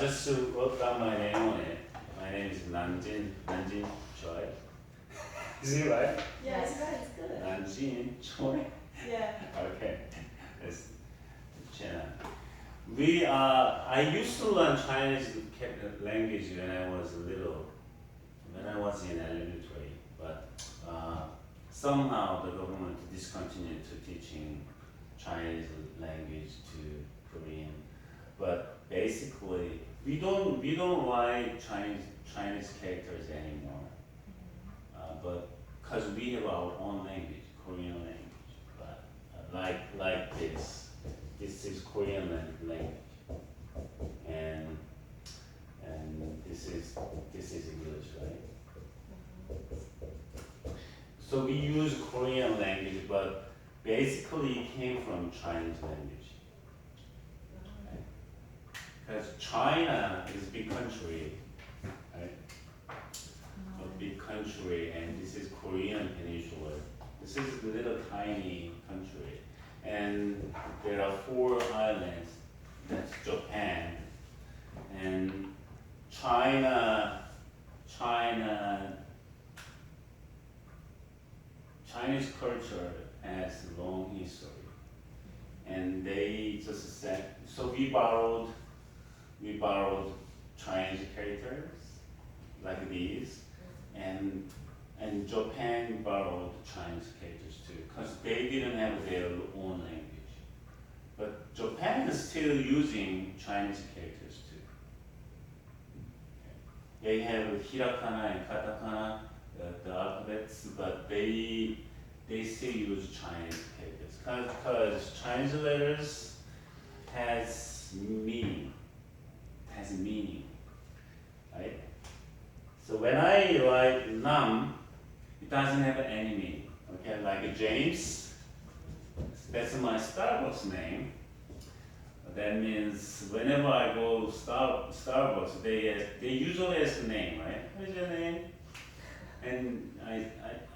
just wrote down my name on it. My name is Nam Jin Choi. Is it right? Yeah, it's right. It's good. Nam Jin Choi. Yeah. Okay. That's China. I used to learn Chinese language when I was little, when I was in elementary, but somehow the government discontinued to teaching Chinese language to Korean. But basically, we don't write Chinese characters anymore. But because we have our own language, Korean language, but like this. This is Korean language, and this is English, right? So we use Korean language, but basically it came from Chinese language. Because China is a big country, right? A big country, and this is Korean peninsula. This is a little tiny country. And there are 4 islands. That's Japan, and Chinese culture has a long history, and they just said. So we borrowed Chinese characters like these, and Japan borrowed Chinese characters too, because they didn't have their own language. But Japan is still using Chinese characters too. They have hiragana and katakana, the alphabets, but they still use Chinese characters, because Chinese letters has meaning, right? So when I write Nam, it doesn't have any meaning. Okay, like James, that's my Starbucks name. That means whenever I go Starbucks, they usually ask the name, right? What is your name? And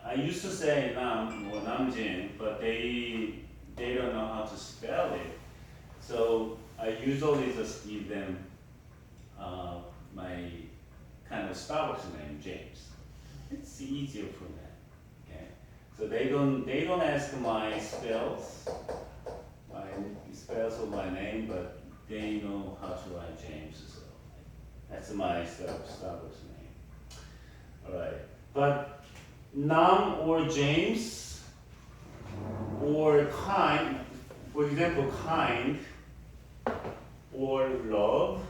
I used to say Nam or Nam Jin, but they don't know how to spell it. So I usually just give them my kind of Starbucks name, James. It's easier for them. Okay, so they don't ask my spells of my name, but they know how to write James. So that's my Starbucks name. All right, but Nam or James or kind, for example, kind or love,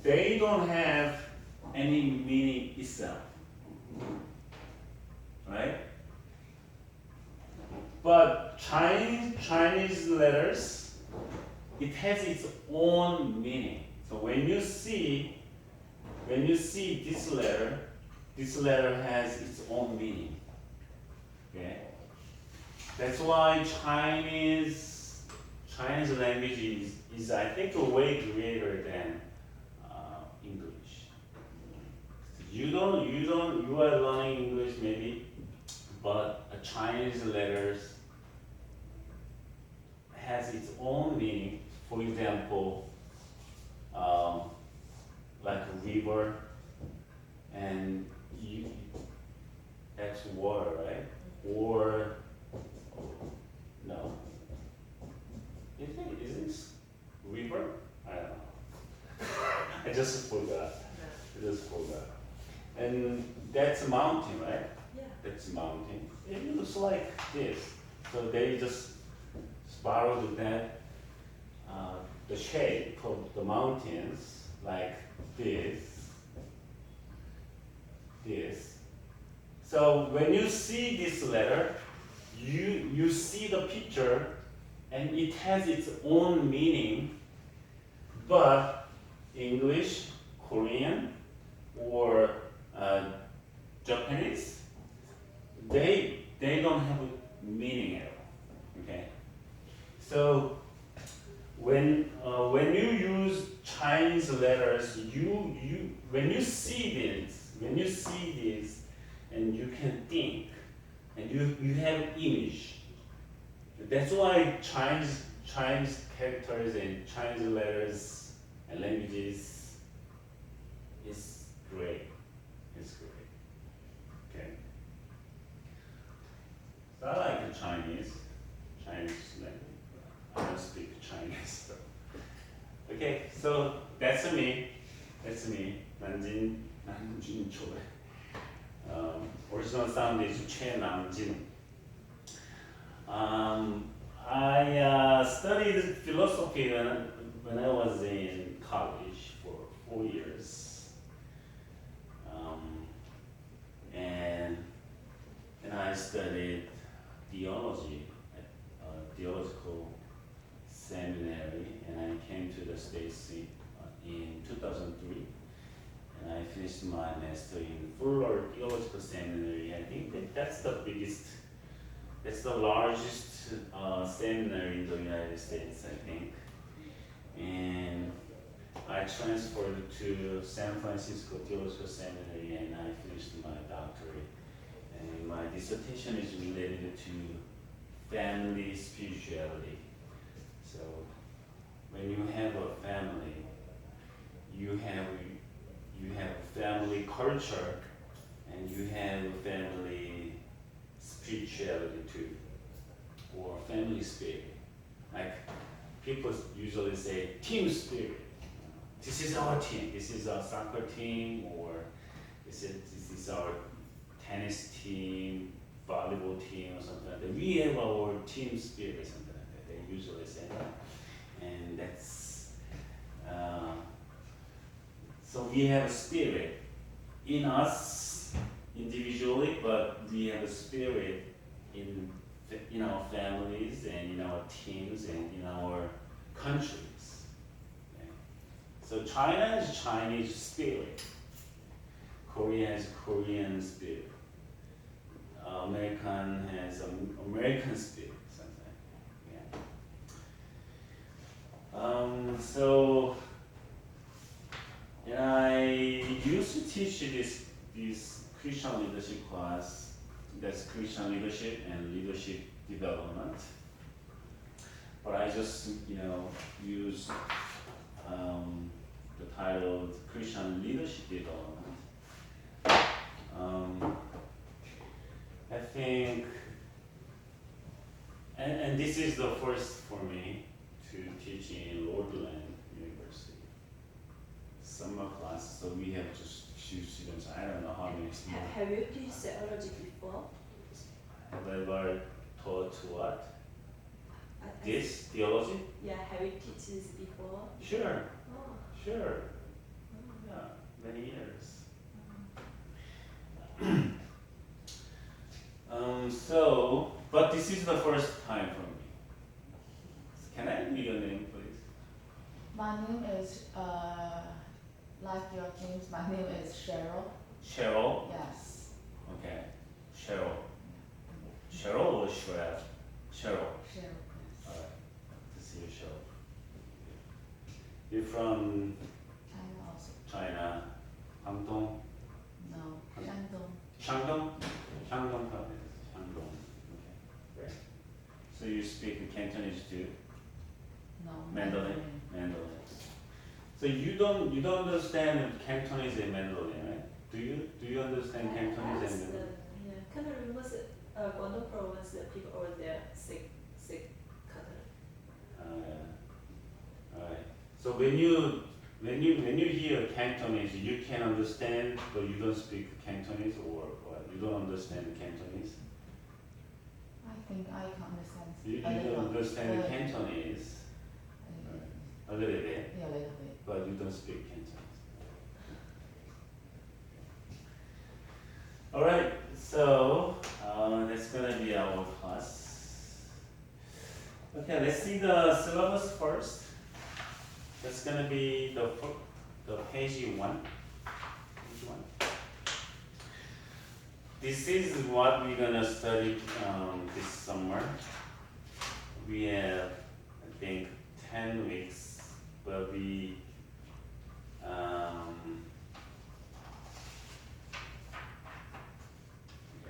they don't have any meaning itself, right? But Chinese letters, it has its own meaning. So when you see this letter has its own meaning. Okay, that's why Chinese language is I think way greater than English. You are learning English maybe, but a Chinese letters has its own meaning. For example, like a river, and that's water, right? Or no? Is this river? I don't know. I just forgot. And that's a mountain, right? Yeah. That's a mountain. It looks like this. So they just borrowed that, the shape of the mountains, like this. So when you see this letter, you see the picture, and it has its own meaning. But English, Korean, or Japanese, they don't have a meaning at all. Okay, so when you use Chinese letters, when you see this, and you can think, and you have image. That's why Chinese characters and Chinese letters and languages is great. It's great. Okay. So I like the Chinese language. I don't speak Chinese. So. Okay, so that's me. Nam Jin Choi. Original sound is Nam Jin. I studied philosophy when I was in college for 4 years, and I studied theology at a theological seminary, and I came to the States in 2003, and I finished my master in Fuller Theological Seminary. I think that's the largest seminary in the United States, I think. And I transferred to San Francisco Theological Seminary, and I finished my doctorate. And my dissertation is related to family spirituality. So when you have a family, you have family culture, and you have family spirituality too, or family spirit. Like people usually say team spirit. This is our team. This is our soccer team, or this is our tennis team, volleyball team, or something like that. We have our team spirit, or something like that. They usually say that, and that's so we have a spirit in us individually, but we have a spirit in our families and in our teams and in our countries. Okay? So China is Chinese spirit. Korea has Korean spirit. American has American spirit. Something. Yeah. So, and I used to teach this Christian leadership class. That's Christian leadership and leadership development. But I just use the title Christian leadership development. I think, and this is the first for me to teach in Lordland University. Summer class, so we have just few students. I don't know how many students. Have you taught theology before? Have I ever taught what? This theology? Yeah, have you taught this before? Sure, Oh. sure. Oh. Yeah, many years. But this is the first time for me. Can I know your name, please? My name is, like your James, my name is Cheryl. Cheryl? Yes. Okay. Cheryl. Cheryl or Cheryl? Cheryl. Cheryl. Alright. To see you, Cheryl. You're from China also. China, Guangdong? No, Shandong. Shandong? Shandong province. Shandong. Okay. Great. So you speak Cantonese too? No. Mandarin? Mandarin. So you don't understand Cantonese and Mandarin, right? Do you understand Cantonese and Mandarin? Yeah, Cantonese was Guangdong province. The people over there speak Cantonese. Alright. So when you hear Cantonese, you can understand, but you don't speak Cantonese, or what? You don't understand Cantonese? I think I can understand. You a little. don't understand But- Cantonese a little bit, Yeah, a little bit. but you don't speak Cantonese. Alright, so that's gonna be our class. Okay, let's see the syllabus first. That's gonna be the page 1. Page 1. This is what we're gonna study this summer. We have, I think, 10 weeks, but we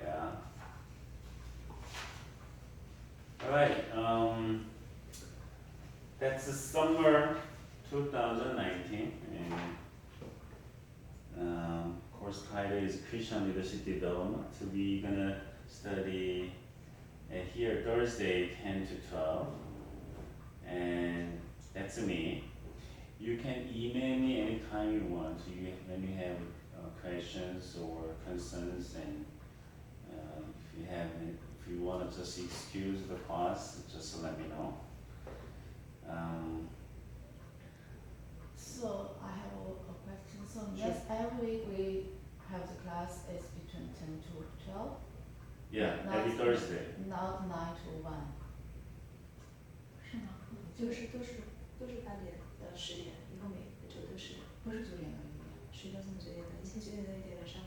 yeah. All right. That's the summer 2019, and course title is Christian Leadership Development. So we're gonna study here Thursday 10 to 12, and that's me. You can email me anytime you want. When you have questions or concerns, and if you want to just excuse the class, just let me know. So I have a question. So Sure. next every week we have the class is between 10 to 12, Yeah, Not- every Thursday. not 9 to 1. 是吗？就是都是8点到10点，以后每周都是不是9点到1点。睡到这么9点的，以前9点到1点的上午，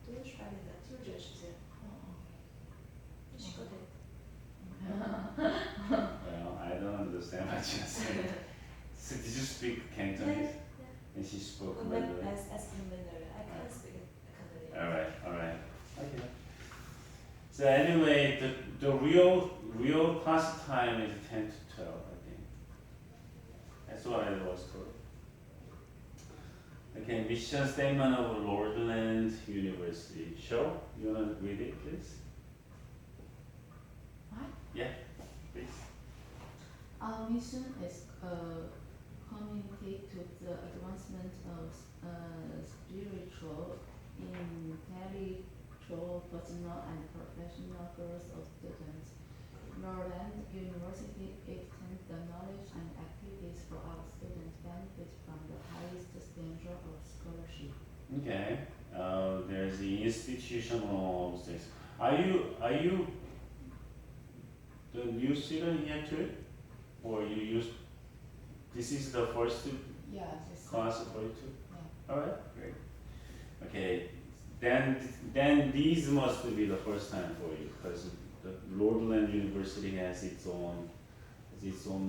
都是8点的，就是这个时间。一起搞的。 Well, I don't understand what you're saying. So did you speak Cantonese? And she spoke Mandarin. As in Mandarin, I can't speak Cantonese. All right. Okay. So anyway, the real class time is 10 to 12, I think. That's what I was told. Okay, mission statement of Lordland University. Show, you wanna read it, please? What? Yeah, please. Our mission is communicate to the advancement of spiritual, intellectual, personal, and professional growth of students. Lordland University extends the knowledge and activities for our students benefit from the highest standard of scholarship. Okay. There's the institutional things. Are you the new student here too, or you use? This is the first Yeah, this class for you too. yeah. All right, great. Okay, then these must be the first time for you, because the Lordland University has its own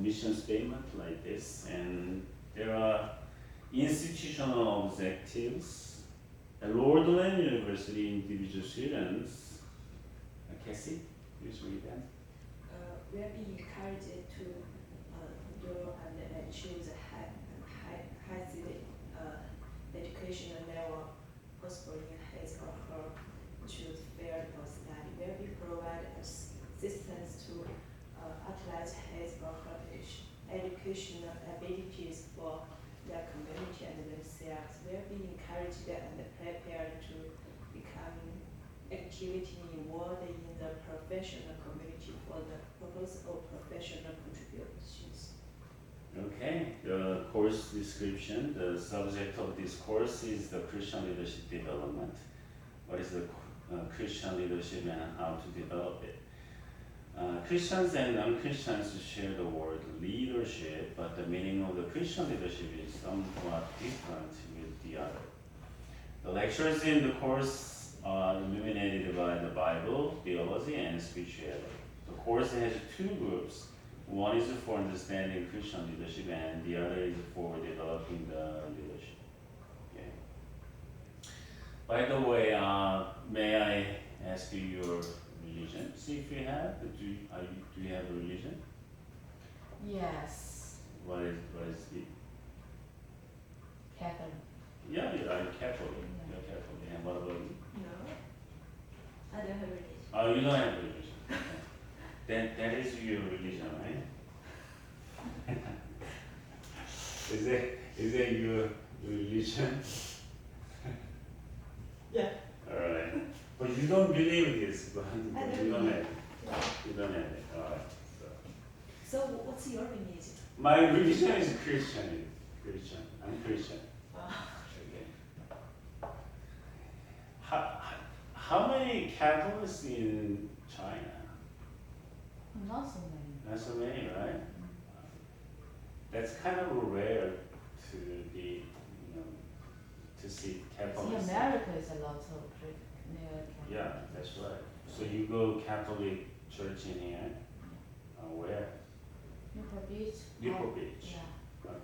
mission statement like this, and there are institutional objectives. The Lordland University individual students. Cassie, please read that. We are being encouraged to do and choose high educational level possible in his or her choose field of study. We will provide assistance to utilize his or her educational abilities for their community and themselves. We will be encouraged and prepared to become activity involved in the professional community for the purpose of professional contributions. Okay, The course description. The subject of this course is the Christian leadership development. What is the Christian leadership and how to develop it? Christians and non-Christians share the word leadership, but the meaning of the Christian leadership is somewhat different with the other. The lectures in the course are illuminated by the Bible, theology, and spirituality. The course has two groups. One is for understanding Christian leadership, and the other is for developing the leadership. Okay. By the way, may I ask you your religion? See if you have. Do you have a religion? Yes, What is it? Catholic. Yeah, you are Catholic. Yeah. You're Catholic. And what about you? No, I don't have religion. Oh, you don't have a religion. Okay. Then that is your religion, right? Is that your religion? Yeah. All right. But you don't believe this, but I you don't don't have it. You don't have it. All right. So. So what's your religion? My religion is Christian. I'm Christian. Okay. How many Catholics in China? Not so many. Not so many, right? That's kind of rare to be, to see See, Catholics. America is a lot of Yeah, that's right. So you go Catholic church in here? Where? Newport Beach. Newport Beach. Yeah. Okay.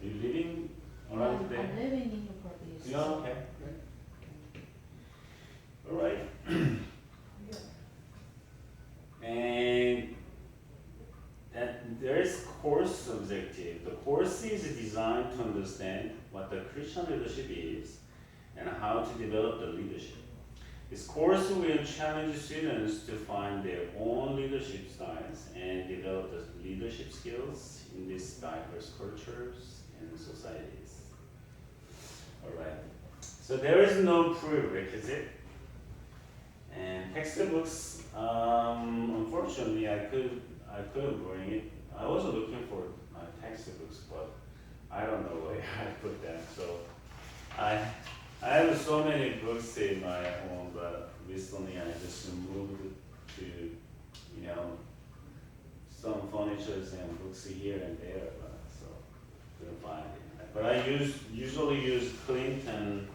You living around there? I'm living in Newport Beach. Yeah, okay. All right. And and there is course objective. The course is designed to understand what the Christian leadership is and how to develop the leadership. This course will challenge students to find their own leadership styles and develop the leadership skills in these diverse cultures and societies. Alright, so there is no prerequisite. And textbooks, unfortunately, I couldn't bring it. I was looking for my textbooks, but I don't know where I put them. So I have so many books in my home, but recently I just moved to, some furniture and books here and there, but so couldn't find it. But I usually use Clinton,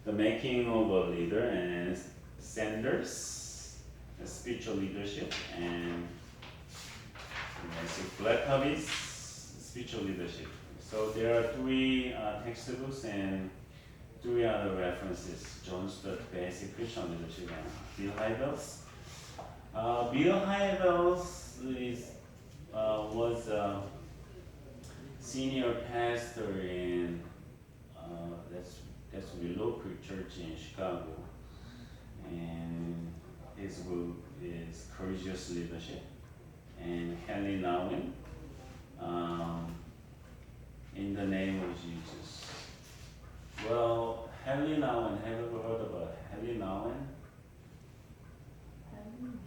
The Making of a Leader, and Sanders, Spiritual Leadership, and Blackaby's Spiritual Leadership. So there are 3 textbooks and 3 other references: John Stott, Basic Christian Leadership, and Bill Hybels. Bill Hybels was a senior pastor in that's Willow Creek Church in Chicago, and his book is Courageous Leadership. And Henry Nouwen, In the Name of Jesus. Well, Henry Nouwen, have you ever heard about Henry Nouwen?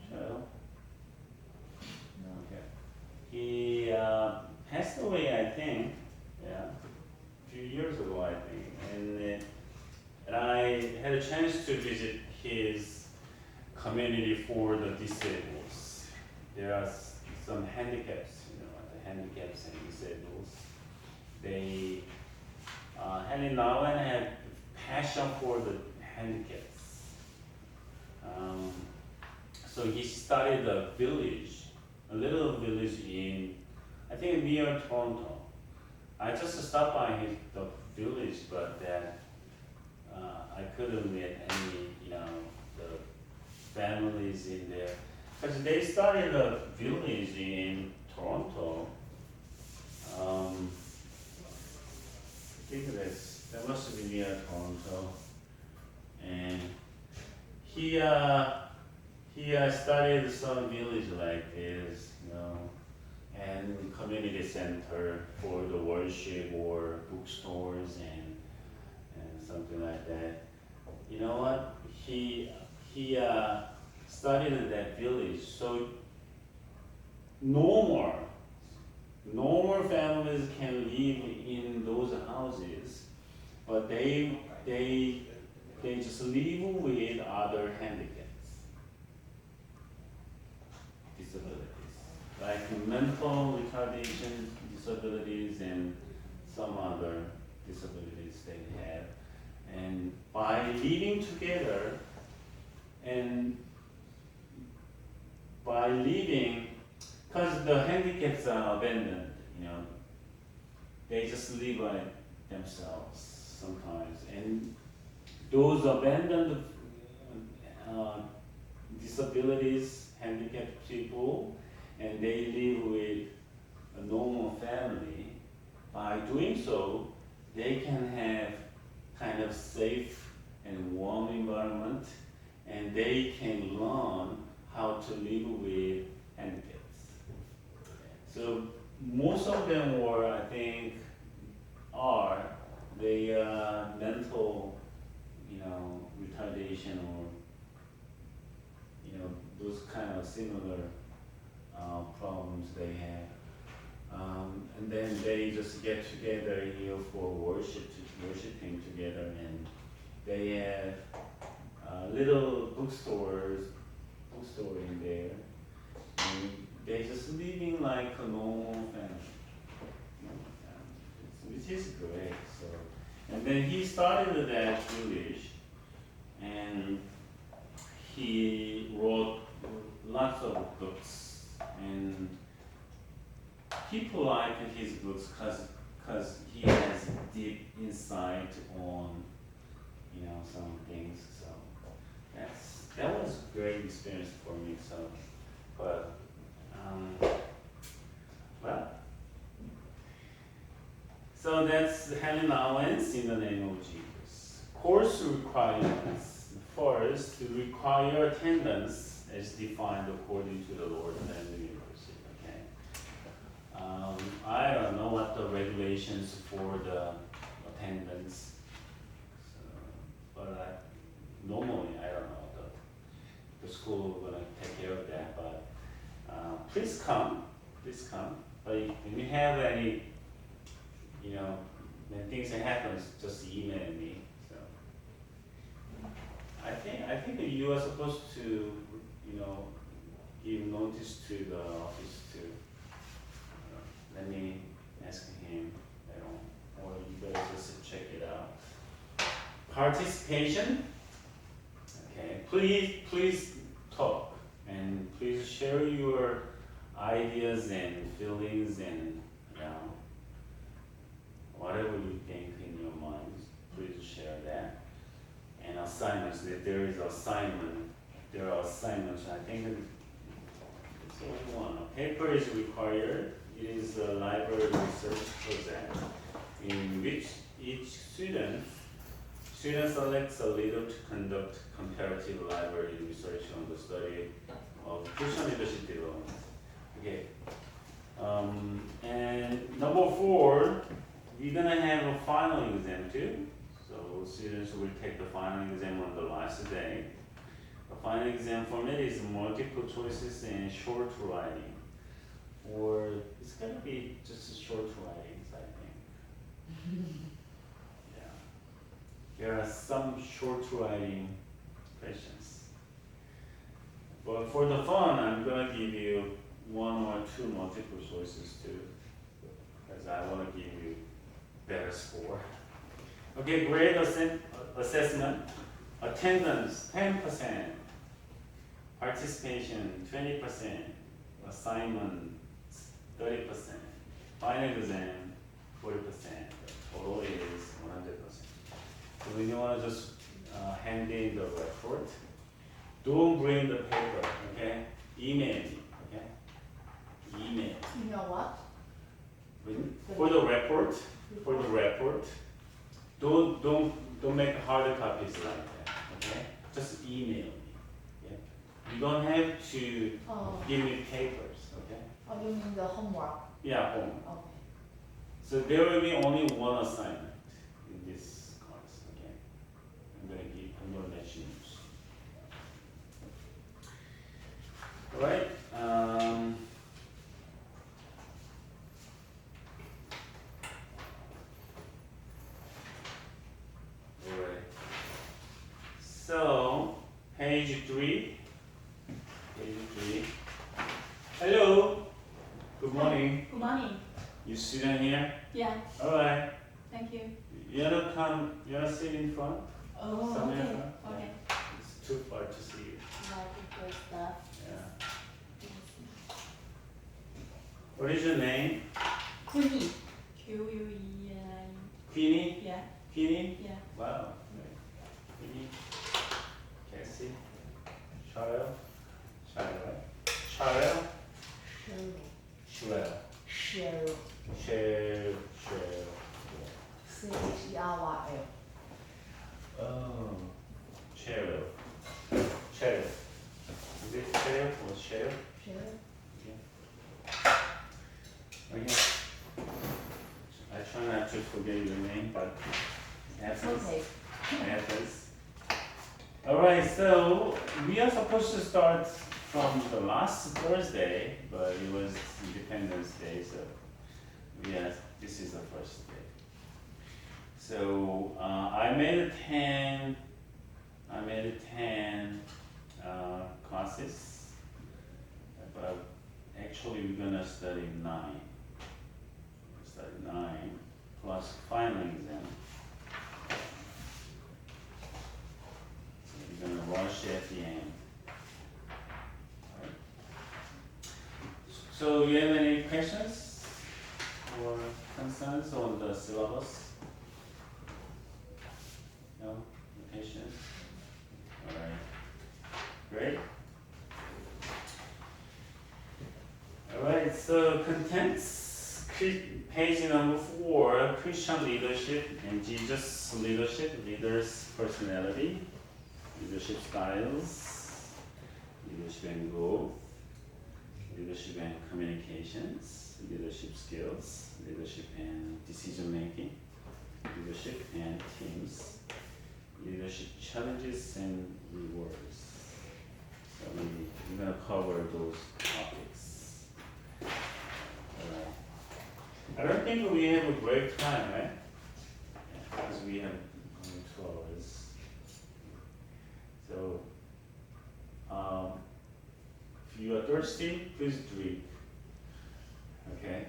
Sure. Okay. He passed away, I think, a few years ago, I think. And I had a chance to visit his community for the disabled. There are some handicaps, the handicaps and disabled. They, Henry Nouwen had passion for the handicaps. So he started a village, a little village in, I think near Toronto. I just stopped by the village, but I couldn't meet any, the families in there. Because they started a village in Toronto. I think that must be near Toronto. And he started some village like this, and community center for the worship or bookstores and something like that. You know what? He started that village, so no more families can live in those houses, but they just live with other handicaps, disabilities, like mental retardation disabilities and some other disabilities they have. And by living together and by living, because the handicaps are abandoned, they just live by themselves sometimes. And those abandoned disabilities, handicapped people, and they live with a normal family. By doing so, they can have kind of safe and warm environment, and they can learn how to live with handicaps. So most of them were, I think, they mental, retardation or, those kind of similar problems they have. And then they just get together here for worshiping together, and they have little bookstore in there, and they just living like a normal family, which is great. So, and then he started that village, and he wrote lots of books, and people like his books because he has deep insight on some things. So that was a great experience for me. So, but So that's Helen allowance in the name of Jesus. Course requirements. First, to require attendance as defined according to the Lordland University. Okay. I don't know what the regulations for the attendance, but normally I don't know. The school will gonna take care of that. But please come. But when you have any, when things happen, just email me. So I think that you are supposed to, give notice to the office too. Let me ask him, or you better just check it out. Participation. Okay, please talk and please share your ideas and feelings and whatever you think in your mind. Please share that. And assignments. If there is assignment, there are assignments. I think it's only one. A paper is required. It is a library research project in which each student selects a leader to conduct comparative library research on the study of Christian leadership development. Okay. And number 4, we're gonna have a final exam too. So students will take the final exam on the last day. The final exam format is multiple choices and short writing. Or it's gonna be just short writings, I think. Yeah. There are some short writing questions. But for the fun, I'm gonna give you 1 or 2 multiple choices too, because I want to give you better score. Okay, grade assessment. Attendance 10%, participation 20%, assignments 30%, final exam 40%. Total is 100%. So when you want to just hand in the report, don't bring the paper. Okay, email me. Okay, email. You know what? For the report, don't make hard copies like that. Okay, just email me. Yeah? You don't have to give me papers. Okay. Oh, you mean the homework? Yeah, home. Okay. So there will be only one assignment in this course. Okay. I'm gonna let you know. All right. Alright. So, page 3. Hello. Good morning. Good morning. You student here? Yeah, Alright. thank you. You wanna sit in front? Oh, Somewhere in okay. front? Okay. Yeah. It's too far to see you. Like the stuff. Yeah. What is your name? Queenie. Q-U-E-N-I. Queenie? Yeah, Queenie? yeah. Wow. Queenie. Cassie. Charles. Charles. Cheryl. Cheryl. Cheryl. C-H-E-R-Y-L. Oh. Cheryl. Is it Cheryl or Cheryl? Cheryl. Yeah. Okay. I try not to forget your name, but it happens. Okay. It happens. Alright, so we are supposed to start from the last Thursday, but it was Independence Day, so yes, this is the first day. So I made 10 classes, but actually we're gonna study 9. Study 9 plus final exam. So we're gonna rush at the end. Alright. So you have any questions or concerns on the syllabus? No? No questions? Alright. Great. Alright, so contents Page number 4, Christian leadership and Jesus leadership, leaders' personality, leadership styles, leadership and growth, leadership and communications, leadership skills, leadership and decision making, leadership and teams, leadership challenges and rewards. So we're going to cover those topics. Alright. I don't think we have a break time, right? Because we have only 2 hours. So, if you are thirsty, please drink. Okay?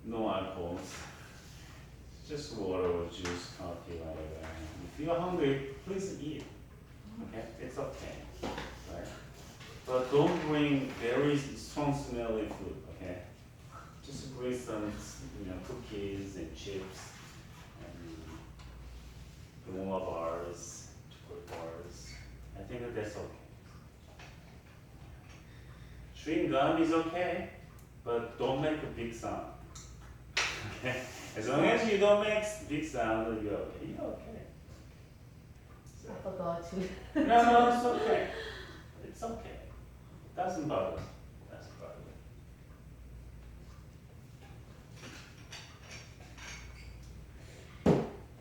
No alcohol. Just water or juice, coffee, whatever. If you are hungry, please eat. Okay? It's okay. Right? But don't bring very strong smelling food, okay? Just bring some, cookies and chips and granola bars, chocolate bars. I think that's okay. Chewing gum is okay, but don't make a big sound. Okay? As long as you don't make big sound, you're okay. You're okay. So, I forgot to. no, it's okay. It's okay. Doesn't bother. Doesn't bother.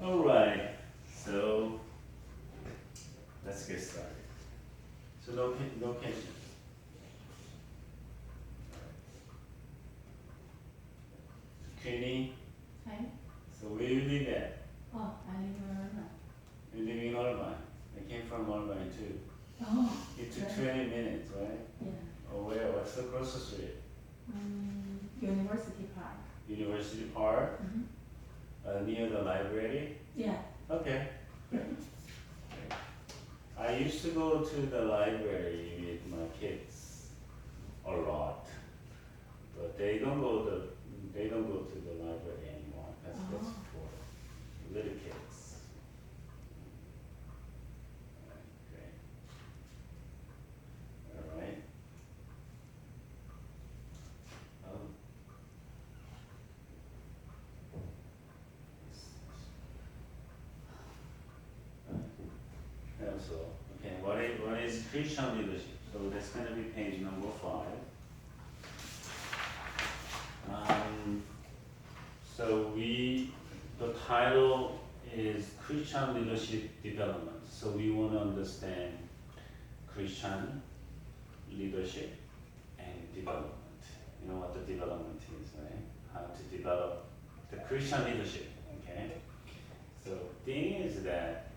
All right. So let's get started. So location. Queenie. Hi. So where you live at? Oh, I live in Lordland. You live in Irvine. I came from Irvine too. Oh. It took Right. 20 minutes, right? Yeah. Oh, where? What's the closest street? University Park. University Park, near the library. Yeah. Okay. Great. I used to go to the library with my kids a lot, but they don't go to the library anymore. That's Oh. for little kids. Great. All right. So, okay, what is Christian leadership? So that's going to be page number 5. So the title is Christian leadership development. So we want to understand Christian leadership and development. You know what the development is, right? How to develop the Christian leadership, okay? So thing is that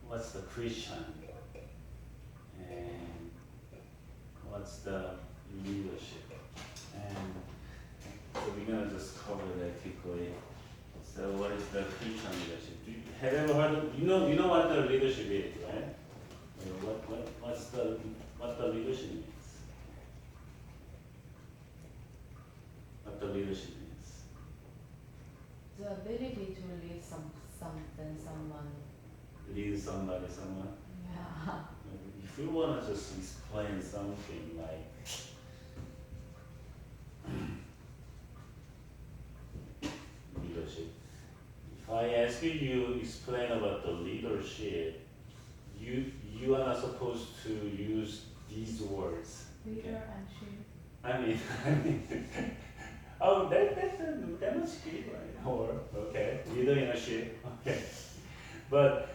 what's the Christian and what's the leadership, and so we're gonna just cover that quickly. So what is the Christian leadership? Have you ever heard of, you know what the leadership is, right? What the leadership means? What the leadership means? The ability to lead someone. Lead somebody, someone. Yeah. If you wanna just explain something like leadership. If I ask you explain about the leadership, you are not supposed to use these words. Leader and sheep. I mean, oh, that must be right. Or okay, leader in a ship. Okay, but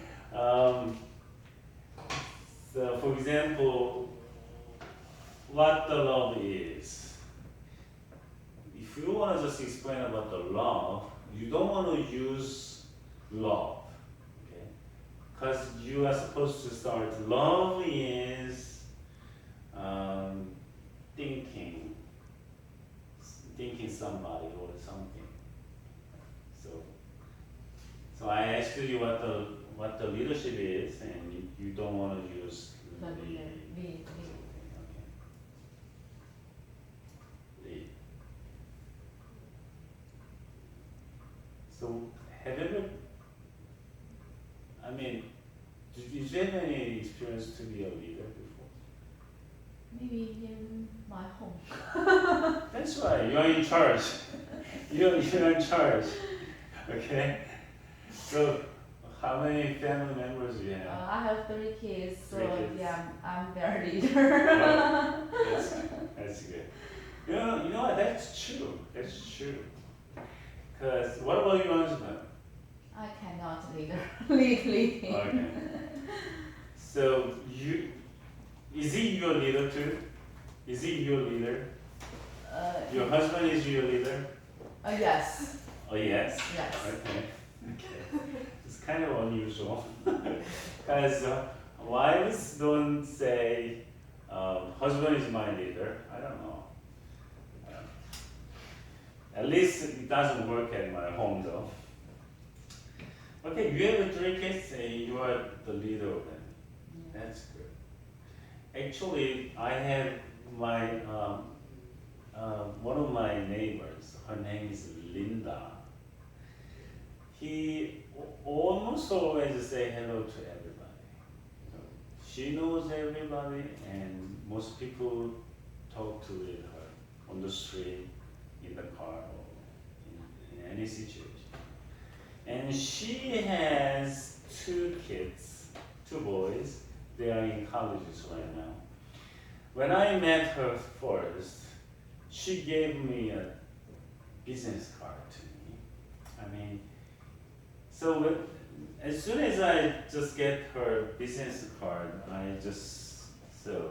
so for example, what the love is. If you want to just explain about the love, you don't want to use love, okay? Because you are supposed to start. Love is thinking somebody or something. So I asked you what the leadership is, and you don't want to use The leader. Lead. Okay. Lead. So have you ever? I mean, did you have any experience to be a leader before? Maybe in my home. That's right. You are in charge. you're in charge. Okay. So, how many family members do you have? I have 3 kids, so 3 kids. yeah, I'm their leader. That's good. You know what? That's true. That's true. Cause what about your husband? I cannot lead him. Okay. So is he your leader too? Is he your leader? Your husband is your leader? Yes. Oh yes. Yes. Okay. It's kind of unusual. Because wives don't say, husband is my leader. I don't know. At least it doesn't work at my home though. Okay, you have 3 kids and you are the leader of them. That's good. Actually, I have my one of my neighbors. Her name is Linda. He almost always say hello to everybody. She knows everybody, and most people talk to her on the street, in the car, or in any situation. And she has 2 kids, 2 boys. They are in colleges right now. When I met her first, she gave me a business card to me. I mean, so as soon as I just get her business card, I just saw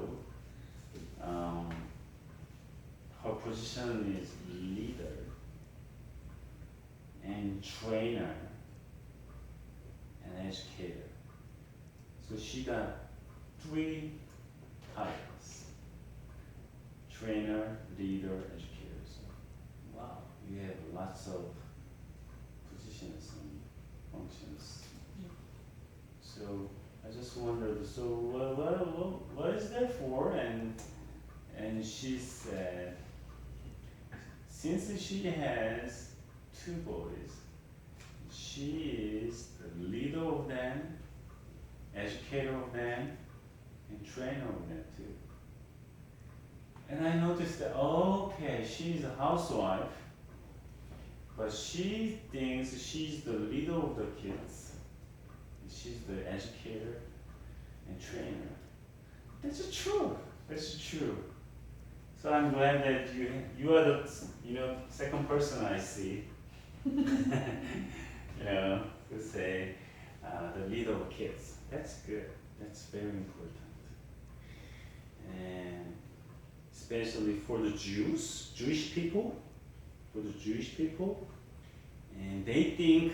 her position is leader and trainer and educator. So she got 3 titles: trainer, leader, educator. So, wow, you have lots of positions and functions. So I just wondered, so what is that for? And she said, since she has 2 boys, she is the leader of them, educator of them, and trainer of them too. And I noticed that, okay, she's a housewife, but she thinks she's the leader of the kids. She's the educator and trainer. That's true. That's true. So I'm glad that you are the second person I see. To say the leader of kids. That's good. That's very important. And especially for the Jewish people, and they think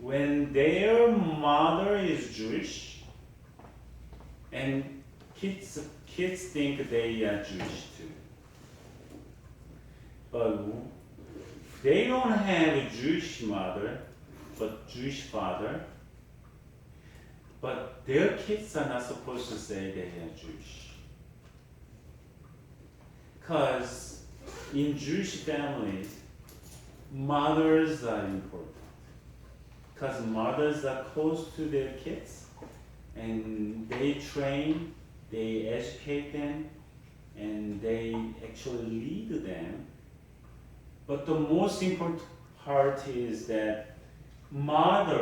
when their mother is Jewish, and kids think they are Jewish too. But they don't have a Jewish mother, but Jewish father. But their kids are not supposed to say they are Jewish. Because in Jewish families, mothers are important. Because mothers are close to their kids, and they train, they educate them, and they actually lead them. But the most important part is that mothers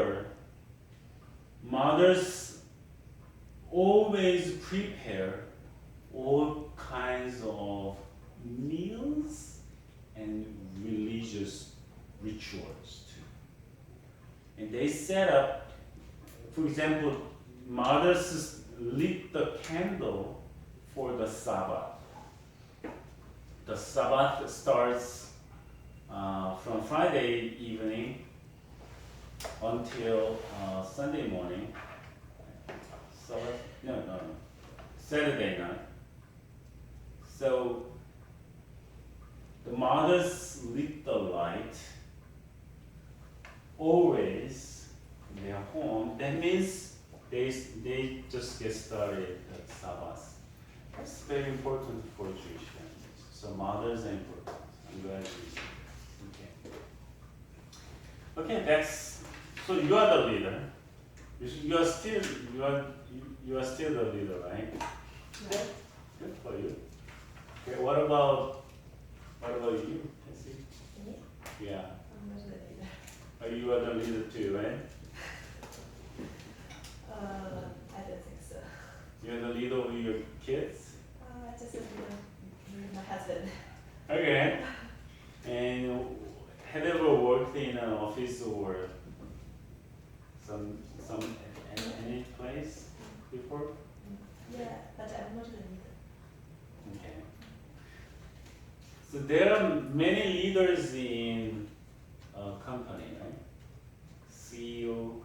always prepare all kinds of meals and religious rituals too. And they set up, for example, mothers lit the candle for the Sabbath. The Sabbath starts from Friday evening until Sunday morning. Saturday night. So the mothers lit the light always in their home. That means they just get started at Sabbath. That's very important for Jewish families. So mothers are important. I'm glad you said. Okay, that's so you are the leader. You are still the leader, right? Good for you. Okay, what about you? Cassie? are the leader too, right? I don't think so. You're the leader of your kids? Just my husband. Okay. And have you ever worked in an office or some any place before? Yeah, but I'm not the leader. Okay. So there are many leaders in a company, right? CEO,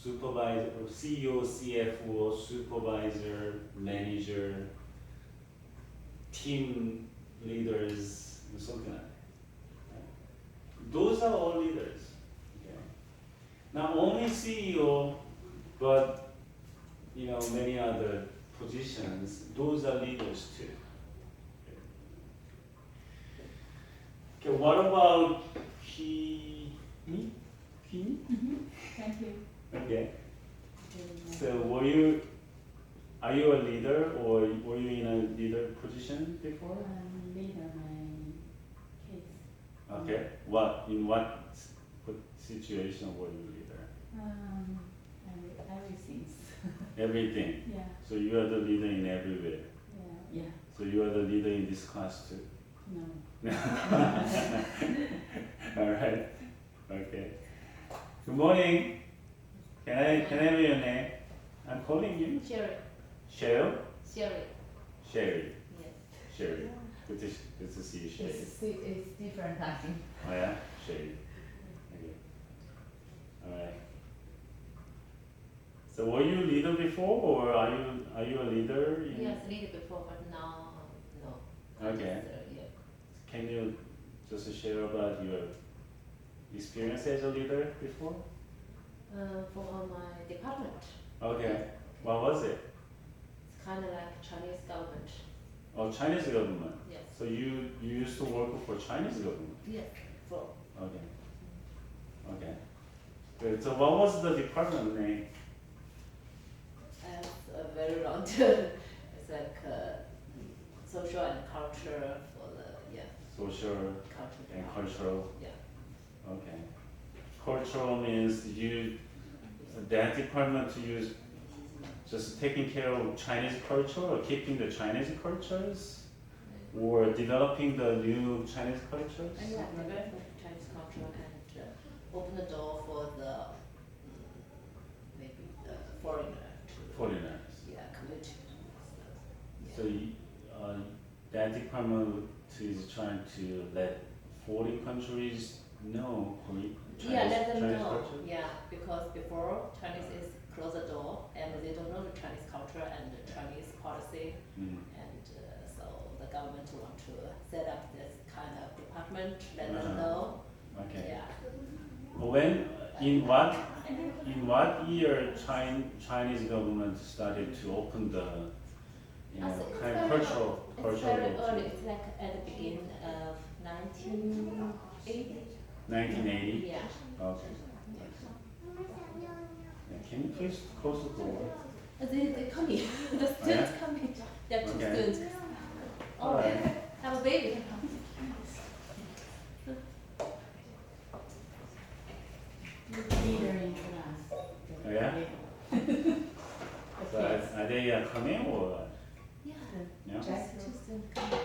supervisor, or CEO, CFO, supervisor, manager, team leaders, and something like that. Right? Those are all leaders. Okay? Not only CEO, but many other positions. Those are leaders too. Okay, what about he? Thank you. Okay. So are you a leader or were you in a leader position before? Leader my kids. Okay. In what situation were you leader? Everything. Everything. Yeah. So you are the leader in everywhere. Yeah. So you are the leader in this class too. No. All right. Okay. Good morning. Can I have your name? I'm calling you. Sherry. Cheryl? Sherry. Sherry. Yes. Sherry. Good to see you, Sherry. It's different, I think. Oh yeah? Sherry. Okay. Alright. So were you a leader before or are you a leader in Yes, leader before, but now no. Okay. Yeah. Can you just share about your experience as a leader before? For my department, Okay. What was it? it's kind of like Chinese government. Oh, Chinese government. Yes. So you used to work for Chinese government? Yes. For Okay. Okay. Good. So what was the department name? a very long term. It's like social and culture for the Social culture. and cultural. Yeah. Okay. Cultural means that department to use just taking care of Chinese culture or keeping the Chinese cultures or developing the new Chinese cultures? And yeah, develop Chinese culture and open the door for the maybe the foreigner to Foreigners. community. So that department is trying to let foreign countries know Yeah, let them Chinese know. culture? Yeah, because before Chinese is close the door and they don't know the Chinese culture and the Chinese policy, Mm. and so the government want to set up this kind of department, let them Uh-huh. know. Okay. Yeah. When in what year Chinese government started to open the It's kind of very cultural It's very to early. It's like at the beginning of 1980. 1980? Yeah. Okay. Yeah, can you please close the door? They coming. The students coming. There are two Okay. students. Oh, Alright. have a baby. Leader in class. Oh, yeah? So are they coming or what? Yeah. Yeah? Just two students coming.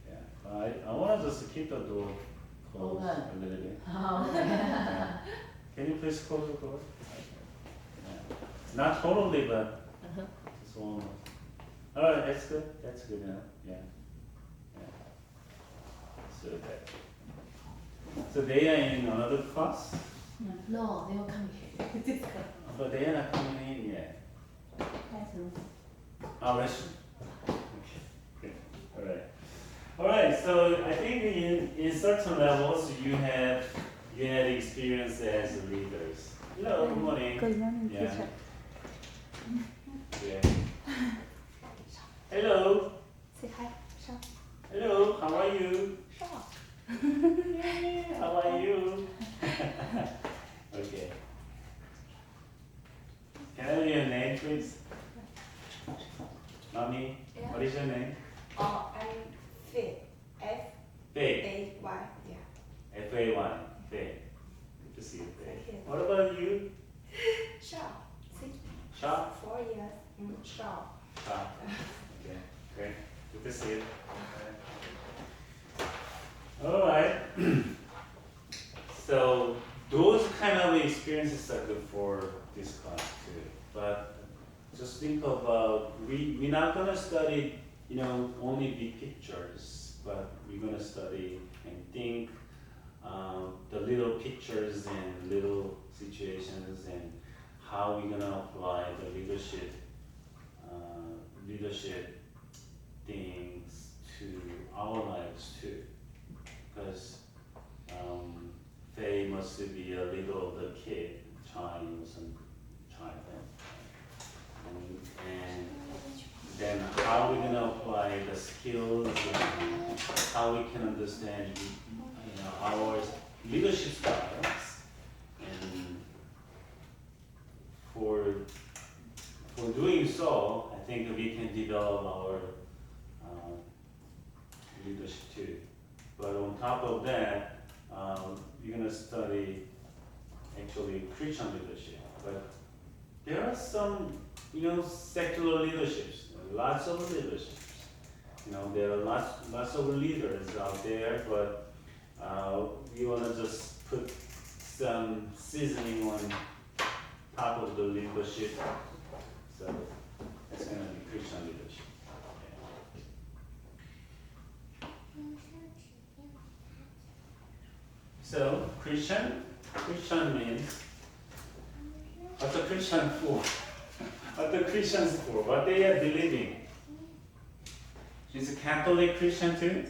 Yeah. I want to just keep the door closed Open. a little bit. Oh, Yeah. Can you please close the door? Yeah. Not totally, but Uh-huh. just almost. Alright, that's good. That's good enough. Yeah. Yeah. So they are in another class, No, they were coming. This class. but they are not coming in yet. Classroom. Oh, that's okay. Good. Alright, so I think in certain levels you had experience as leaders. Hello, good morning. Good morning, Yeah. teacher. Yeah. Hello. Say hi, Shaw. Hello, how are you? Shaw. How are you? Okay. Can I have your name, please? Mommy, Yeah. what is your name? I'm Faye. Faye. F-A-Y. Yeah. F-A-Y. Faye. So those kind of experiences are good for this class too. But just think about we're not gonna study only big pictures, but we're gonna study and think the little pictures and little situations and how we're gonna apply the leadership things to our lives too, because Faye must be a little the kid, child, and then how we gonna apply the skills and how we can understand our leadership styles, and for doing so, I think we can develop our leadership too. But on top of that, you're gonna study actually Christian leadership. But there are some, secular leaderships, lots of leaderships. There are lots of leaders out there, but we wanna just put some seasoning on top of the leadership. So it's gonna be Christian leadership. So Christian means what the Christian for? What the Christians for? What they are believing? She's a Catholic Christian too?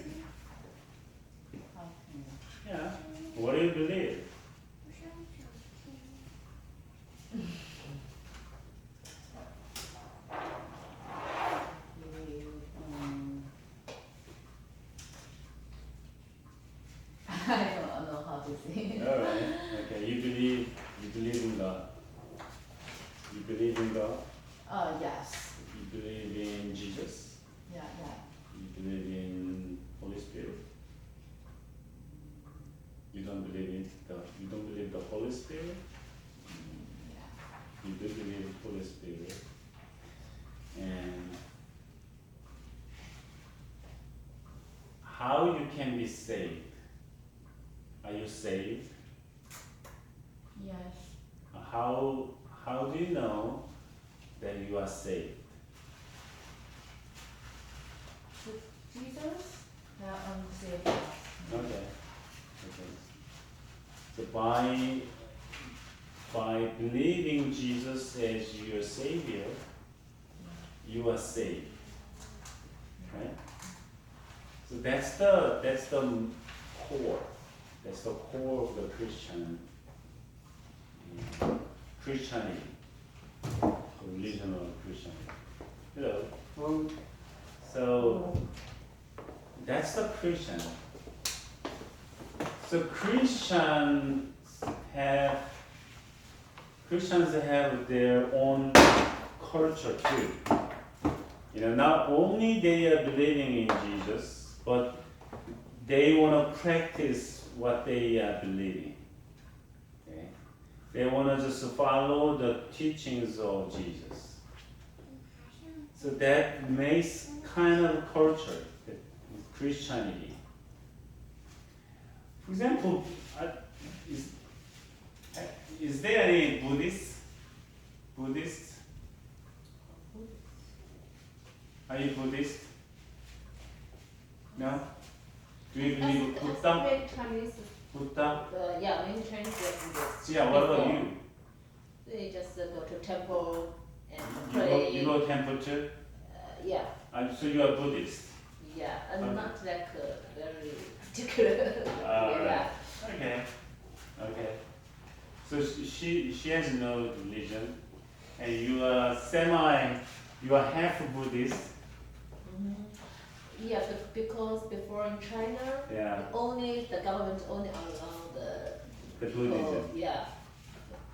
Yeah. What do you believe? I don't know how to say. All right. Okay. You believe in God. You believe in God. Yes. You believe in Jesus. Yeah. You believe in Holy Spirit. You don't believe the Holy Spirit. Yeah. You do believe in Holy Spirit. And how you can be saved? Are you saved? Yes. How do you know that you are saved? Jesus saved us. Okay. So by believing Jesus as your Savior, you are saved. Right? So that's the core. That's the core of the Christianity, the religion of Christianity. So that's the Christian. So Christians have their own culture too. Not only they are believing in Jesus, but they want to practice what they are believing. Okay? They want to just follow the teachings of Jesus. So that makes kind of culture, Christianity. For example, is there any Buddhist? Are you Buddhist? No? Do you believe Buddha? Many Chinese, Buddha? many Chinese are Buddhists. Yeah, what about you? They just go to temple and You pray. go temple too? Yeah, So you are Buddhist? yeah, and Okay. not like very particular. Yeah. Okay. So she has no religion, and you are half Buddhist. Yeah, because before in China, Yeah. the government only allowed The people, Buddhism. yeah,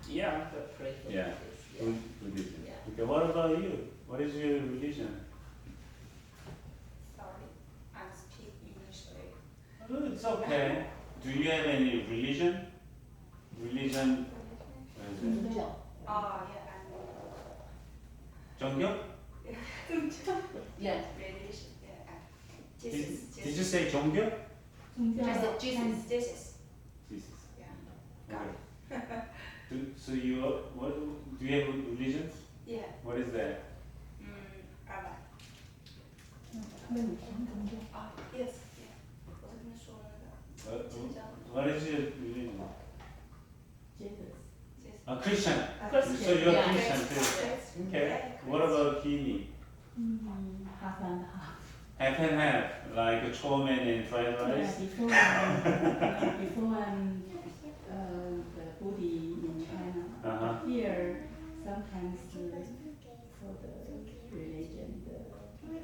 Yeah. to pray for Yeah. Buddhists, Buddhism. Yeah. Okay. What about you? What is your religion? Sorry, I speak English. Oh, it's okay. Do you have any religion? Religion? Yeah. Yeah, 종교? Yeah. religion. Yeah, Did you say 종교? Jesus. Jesus. Yeah. Okay. So you what do you have a religion? Yeah. What is that? Rabbi. Yes. Yeah. 我这边说那个 What is your religion? Jesus. Christian. Christian, So you're yeah. Christian too. Okay. What about Kini? Half and half. Half and half, like chow mein and fried Yeah, rice. before I'm the Buddhi in China. Uh-huh. Here, sometimes for the religion,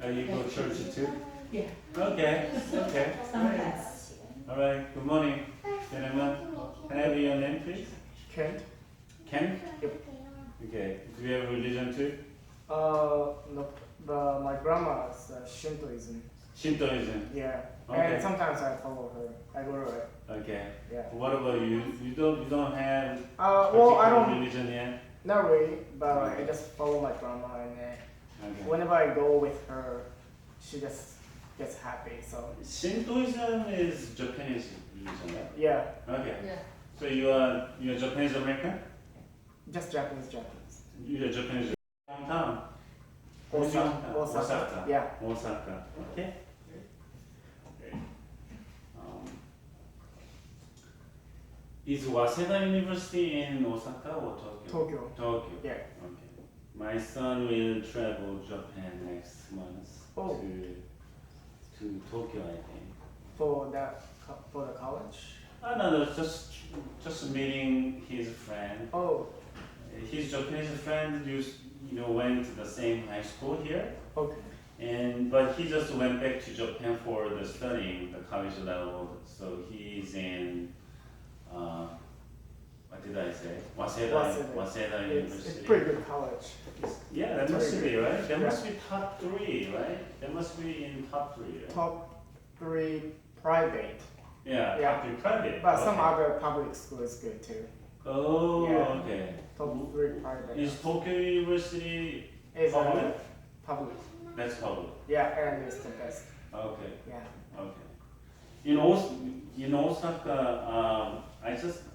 You go to church too? yeah, Okay. Okay. sometimes. All right. Good morning, gentlemen. Can I have your name, please? Kent? Ken. Okay. Do you have religion too? No, but my grandma's Shintoism. Shintoism. Yeah. Okay. And sometimes I follow her. I go to it. Okay. Yeah. What about you? You don't have Well, I particular don't, religion yet? not really, but like, I just follow my grandma, and Okay. whenever I go with her, she just gets happy. So Shintoism is Japanese religion, right? yeah, Okay. Yeah. So you're Japanese American? just Japanese. You're Japanese. Hometown. Osaka. Osaka. Yeah. Osaka. Okay. Great. Is Waseda University in Osaka or Tokyo? Tokyo. Tokyo. Yeah. Okay. My son will travel Japan next month Oh. to Tokyo, I think. For the college. No, just meeting his friend. Oh. His Japanese friend went to the same high school here, Okay. but he just went back to Japan for the studying the college level. So he's in what did I say? Waseda University. It's pretty good college. Yeah, that must Very be good. right. That Yeah. must be top 3, right? That must be in top 3. Right? Top 3 private, Yeah, Yeah. top 3 private. but some Okay. other public school is good too. Oh, Yeah. okay. Top 3 private. Is Tokyo University Is public? public. That's public. Yeah, and it's the best. Okay. Yeah. Okay. In Osaka,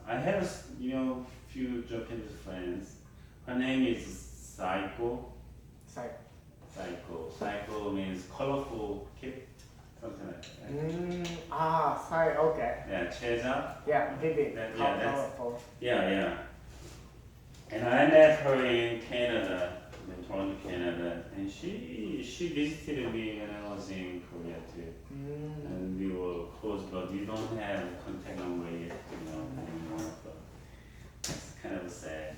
I have few Japanese friends. Her name is Saiko. Side. Saiko means colorful kid, something like that. Side. Okay. Yeah, Cheza. Yeah, vivid. That- yeah, that's- Colorful. Yeah. And I met her in Canada, in Toronto, Canada, and she visited me when I was in Korea too. And we were close, but we don't have contact number yet, anymore. But it's kind of sad.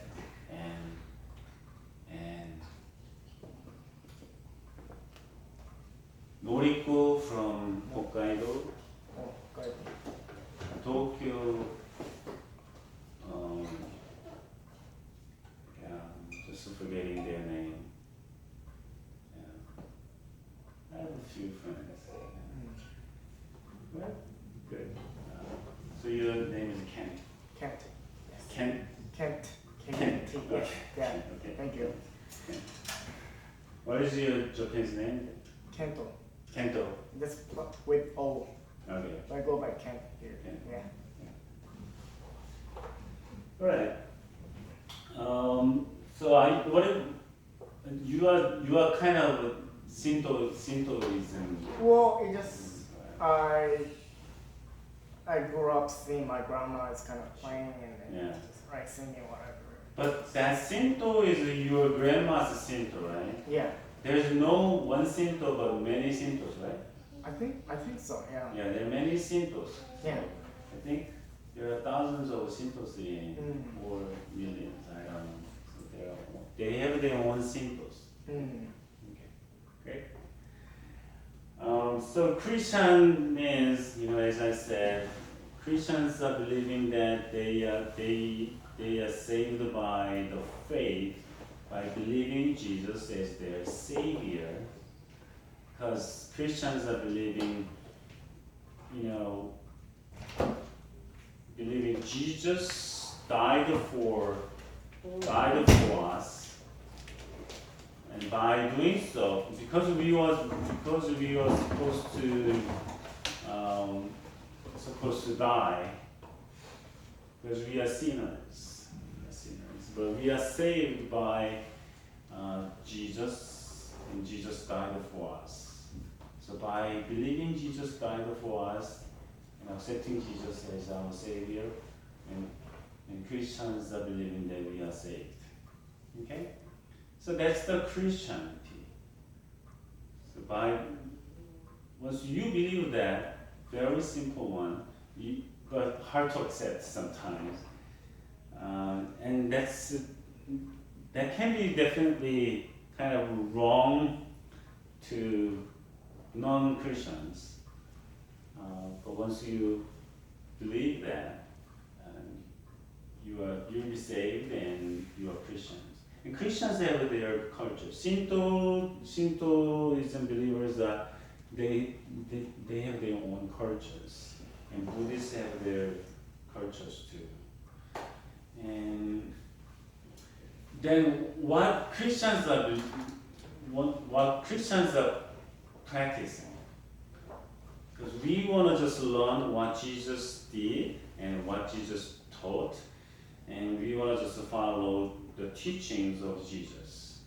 And Noriko from Hokkaido, Oh, good. Tokyo. Just forgetting their name. Yeah. I have a few friends. Well, good. So your name is Ken. Kent. Ken? Kent. Kent. Yeah. Okay. Yeah. Okay. Thank you. What is your Japanese name? Kento. Kento. Just with O. Okay. I go by Kent here. Kent. Yeah. All right. So you are kind of Shintoism. Well, it just I grew up seeing my grandma is kind of playing and Yeah. just like singing whatever. But that Shinto is your grandma's Shinto, right? Yeah. There's no one Shinto but many Shintos, right? I think so. Yeah. Yeah, there are many Shintos. Yeah. I think there are thousands of Shintos in or millions. I don't know. So they have their own Shintos. Okay, great. So Christian means, as I said, Christians are believing that they are saved by the faith, by believing Jesus as their Savior. Because Christians are believing, believing Jesus died for us, and by doing so, because we were supposed to supposed to die because we are sinners. But we are saved by Jesus, and Jesus died for us. So by believing Jesus died for us and accepting Jesus as our Savior, and Christians are believing that we are saved. Okay? So that's the Christianity. So once you believe that, very simple one, but hard to accept sometimes. And that can be definitely kind of wrong to non-Christians. But once you believe that, you'll be saved and you are Christians. And Christians have their culture. Shintoism believers are they have their own cultures, and Buddhists have their cultures too. And then what Christians are practicing, because we want to just learn what Jesus did and what Jesus taught, and we want to just follow the teachings of Jesus,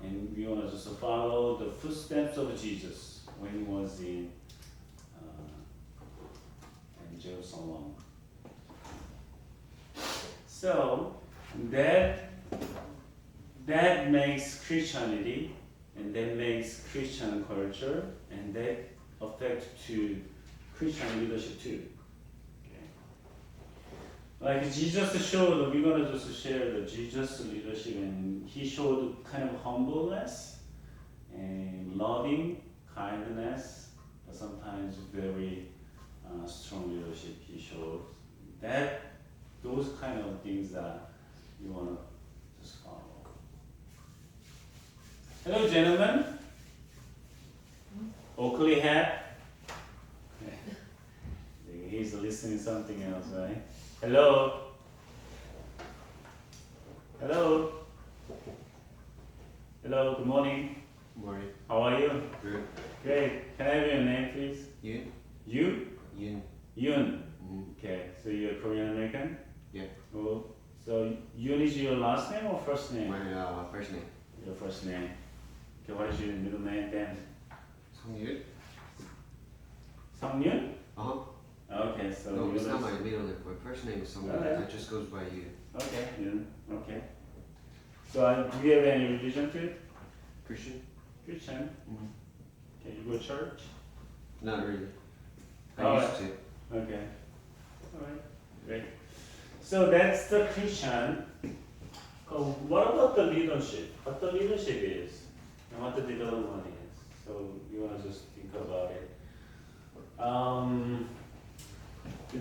and we want to just follow the footsteps of Jesus when he was in Jerusalem. So that makes Christianity, and that makes Christian culture, and that affects to Christian leadership too. Okay. Like Jesus showed, we're gonna just share the Jesus leadership, and he showed kind of humbleness and loving kindness, but sometimes very strong leadership he showed. Those kind of things that you wanna just follow. Hello, gentlemen. Oakley hat. He's listening something else, right? Hello. Hello. Hello. Good morning. Morning. How are you? Good. Great. Can I have your name, please? Yun. You? Yun. Yun. Mm-hmm. Okay. So you're Korean American? Yeah. Oh. So Yun is your last name or first name? My first name. Your first name. Okay. What is your middle name then? Songyun. Songyun? Uh-huh. Okay. So No, it's Yun not is- my middle name. My first name is Songyun. Okay. That just goes by you. Okay. Yun. Okay. So do you have any religion to it? Christian? Christian. Mm-hmm. Okay. You go to church? Not really. I Oh, used to. Okay. All right. Great. So that's the Christian. What about the leadership? What the leadership is, and what the development is. So you want to just think about it.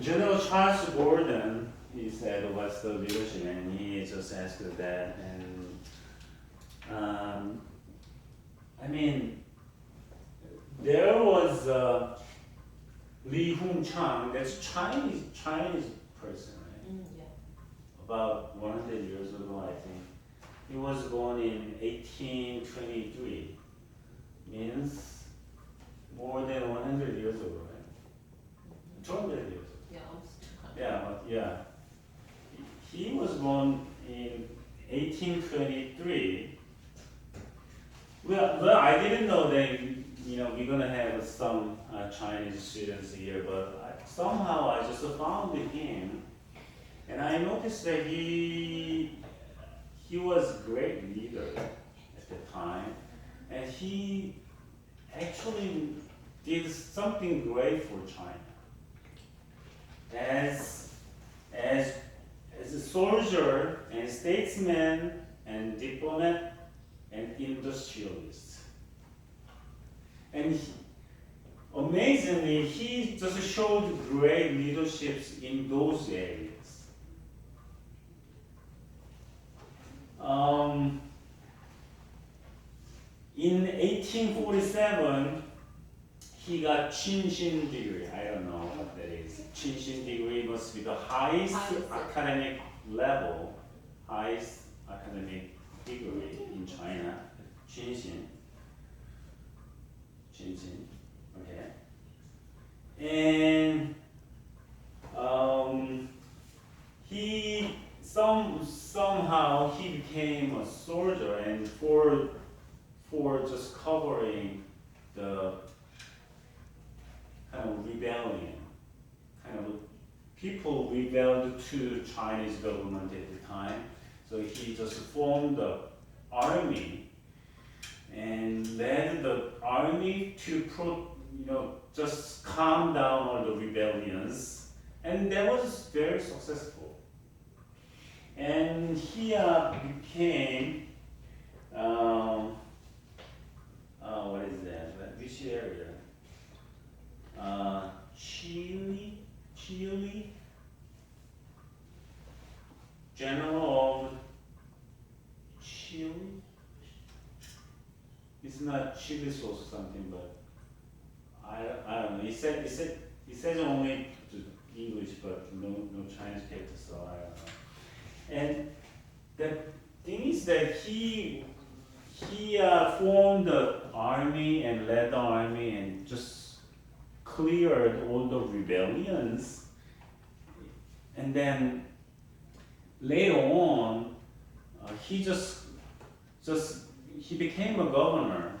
General Charles Gordon, he said, "What's the leadership?" And he just asked that. And I mean, there was. Li Hung Chang, that's Chinese person, right? Yeah. About 100 years ago, I think. He was born in 1823. Means more than 100 years ago, right? 200 years ago. Yeah, almost 200. Yeah, but yeah. He was born in 1823. Well, I didn't know that, we're gonna have some Chinese students here, but somehow I just found him, and I noticed that he was a great leader at the time, and he actually did something great for China. As a soldier and statesman and diplomat and industrialist. And amazingly, he just showed great leadership in those areas. In 1847, he got Chinshin degree. I don't know what that is. Chinshin degree must be the highest academic level, highest academic degree in China. Chinshin, okay. And how he became a soldier, and for just covering the kind of rebellion, kind of people rebelled to Chinese government at the time. So he just formed the army and led the army to just calm down all the rebellions, and that was very successful. And he became what is that? Which area? Chile, General of Chile. It's not chili sauce or something, but I don't know. It says only English, but no Chinese characters, so I don't know. And the thing is that he formed the army and led the army and just cleared all the rebellions. And then later on, he became a governor,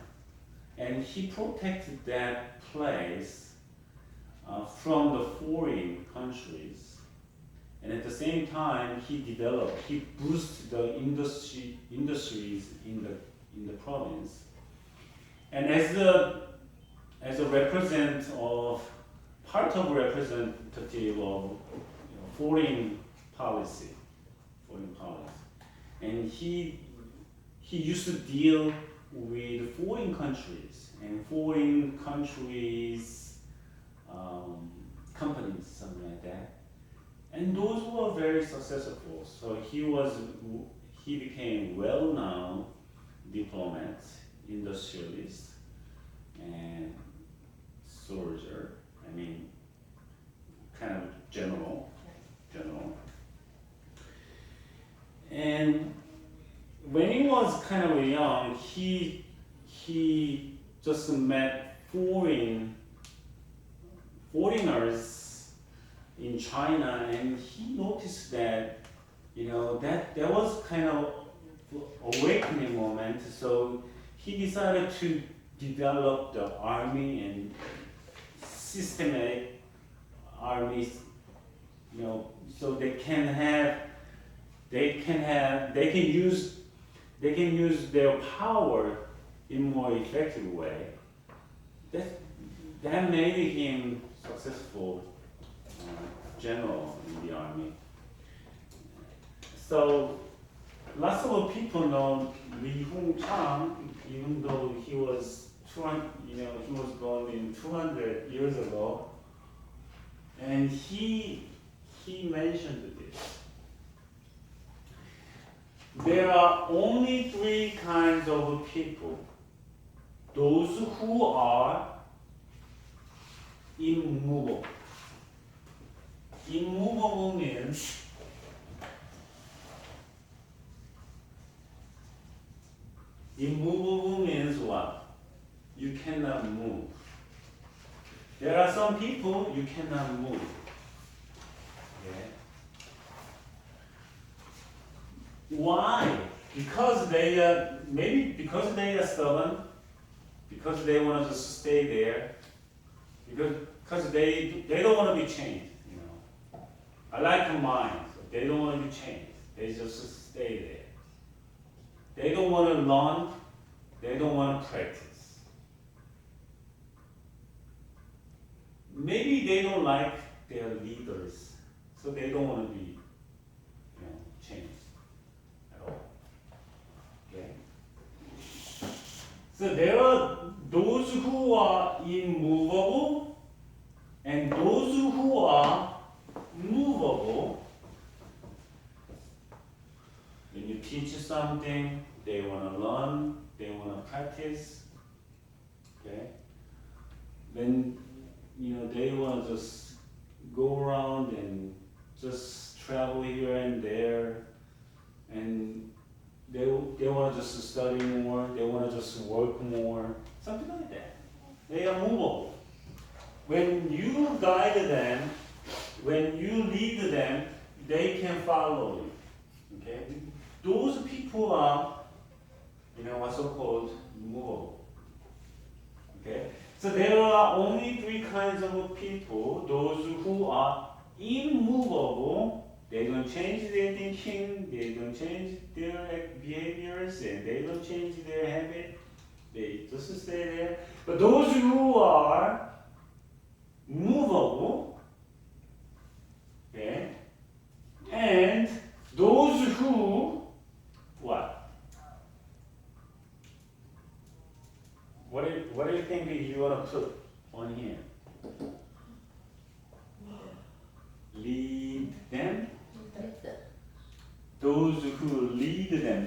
and he protected that place from the foreign countries. And at the same time, he boosted the industries in the province. And as a representative of foreign policy, and he used to deal with foreign countries and foreign countries companies, something like that. And those were very successful. So he became well-known diplomat, industrialist, and soldier. I mean, kind of general. And when he was kind of young, he just met foreigners in China, and he noticed that that was kind of awakening moment. So he decided to develop the army and systematic armies, so they can use their power in more effective way. That made him successful general in the army. So lots of people know Li Hung-chang, even though he was born in 200 years ago, and he mentioned this. There are only three kinds of people: those who are immovable. Immovable means what? You cannot move. There are some people you cannot move. Okay? Why? Because they are stubborn, because they want to just stay there, because they don't want to be changed. I like the mind. So they don't want to be changed. They just stay there. They don't want to learn. They don't want to practice. Maybe they don't like their leaders, so they don't want to be, changed at all. Okay. So there are those who are immovable and those who are movable. When you teach something, they want to learn, they want to practice. Okay? When they want to just go around and just travel here and there, and they want to just study more, they want to just work more, something like that. They are movable. When you guide them, when you lead them, they can follow you. Okay? those people are, what's so-called movable. Okay? So there are only three kinds of people. Those who are immovable, they don't change their thinking, they don't change their behaviors, and they don't change their habit. They just stay there. But those who are movable, okay, and those who what? What do you think you want to put on here? Lead them. Those who lead them.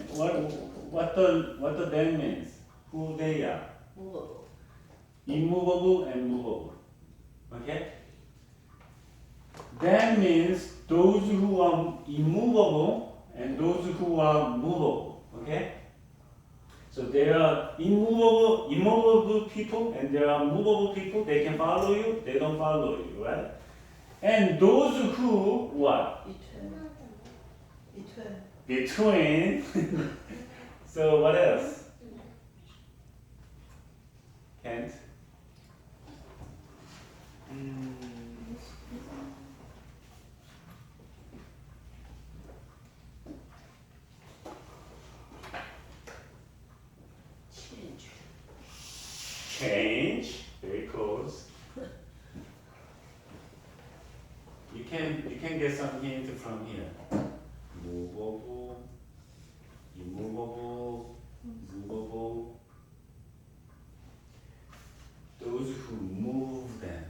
What the them means? Who they are? movable. Immovable and movable. Okay? That means those who are immovable and those who are movable. Okay? So there are immovable people and there are movable people. They can follow you, they don't follow you, right? And those who what? Between. So what else? Kent? Change. Very close. You can get some hint from here. Movable, immovable, movable. Those who move them.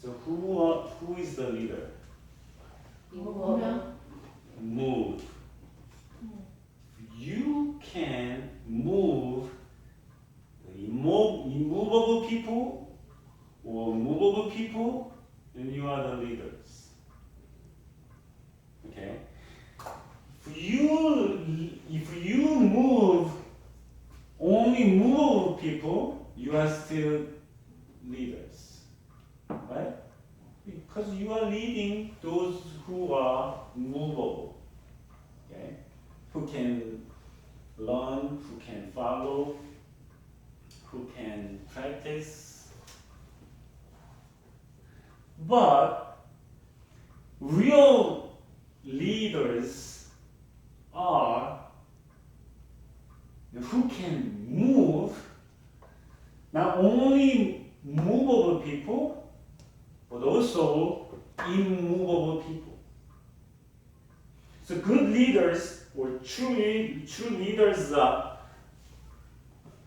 So who is the leader? movable. Move. You can move the immovable people or movable people, and you are the leaders. Okay? If you move only movable people, you are still leaders. Right? Because you are leading those who are movable. Okay? Who can learn, who can follow, who can practice. But real leaders are who can move not only movable people, but also immovable people. So good leaders or true leaders are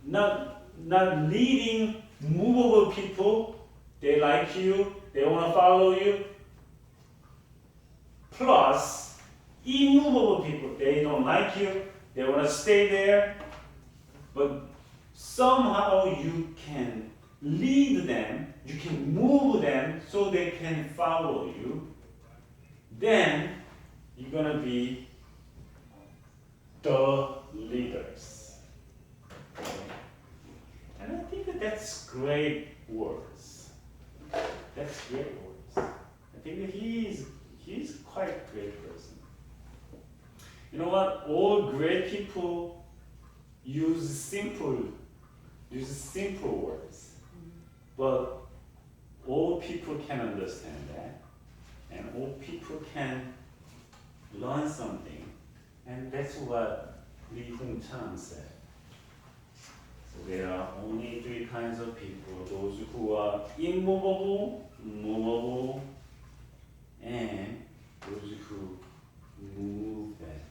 not leading movable people. They like you, they want to follow you. Plus immovable people, they don't like you, they want to stay there. But somehow you can lead them, you can move them so they can follow you. Then you're gonna be the leaders. And I think that's great words. That's great words. I think that he's quite a great person. You know what? All great people use simple words. But all people can understand that. And all people can learn something. And that's what Li Hong-chan said. So there are only three kinds of people: those who are immovable, movable, and those who move them.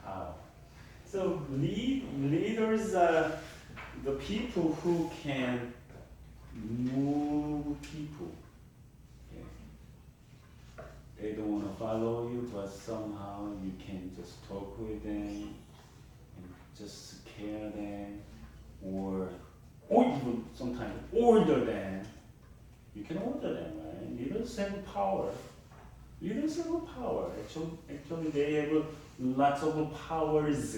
How? So leaders are the people who can move people. They don't want to follow you, but somehow you can just talk with them and just care them, or even sometimes order them. You can order them, right? Leaders have power. Leaders have power. Actually, they have lots of powers,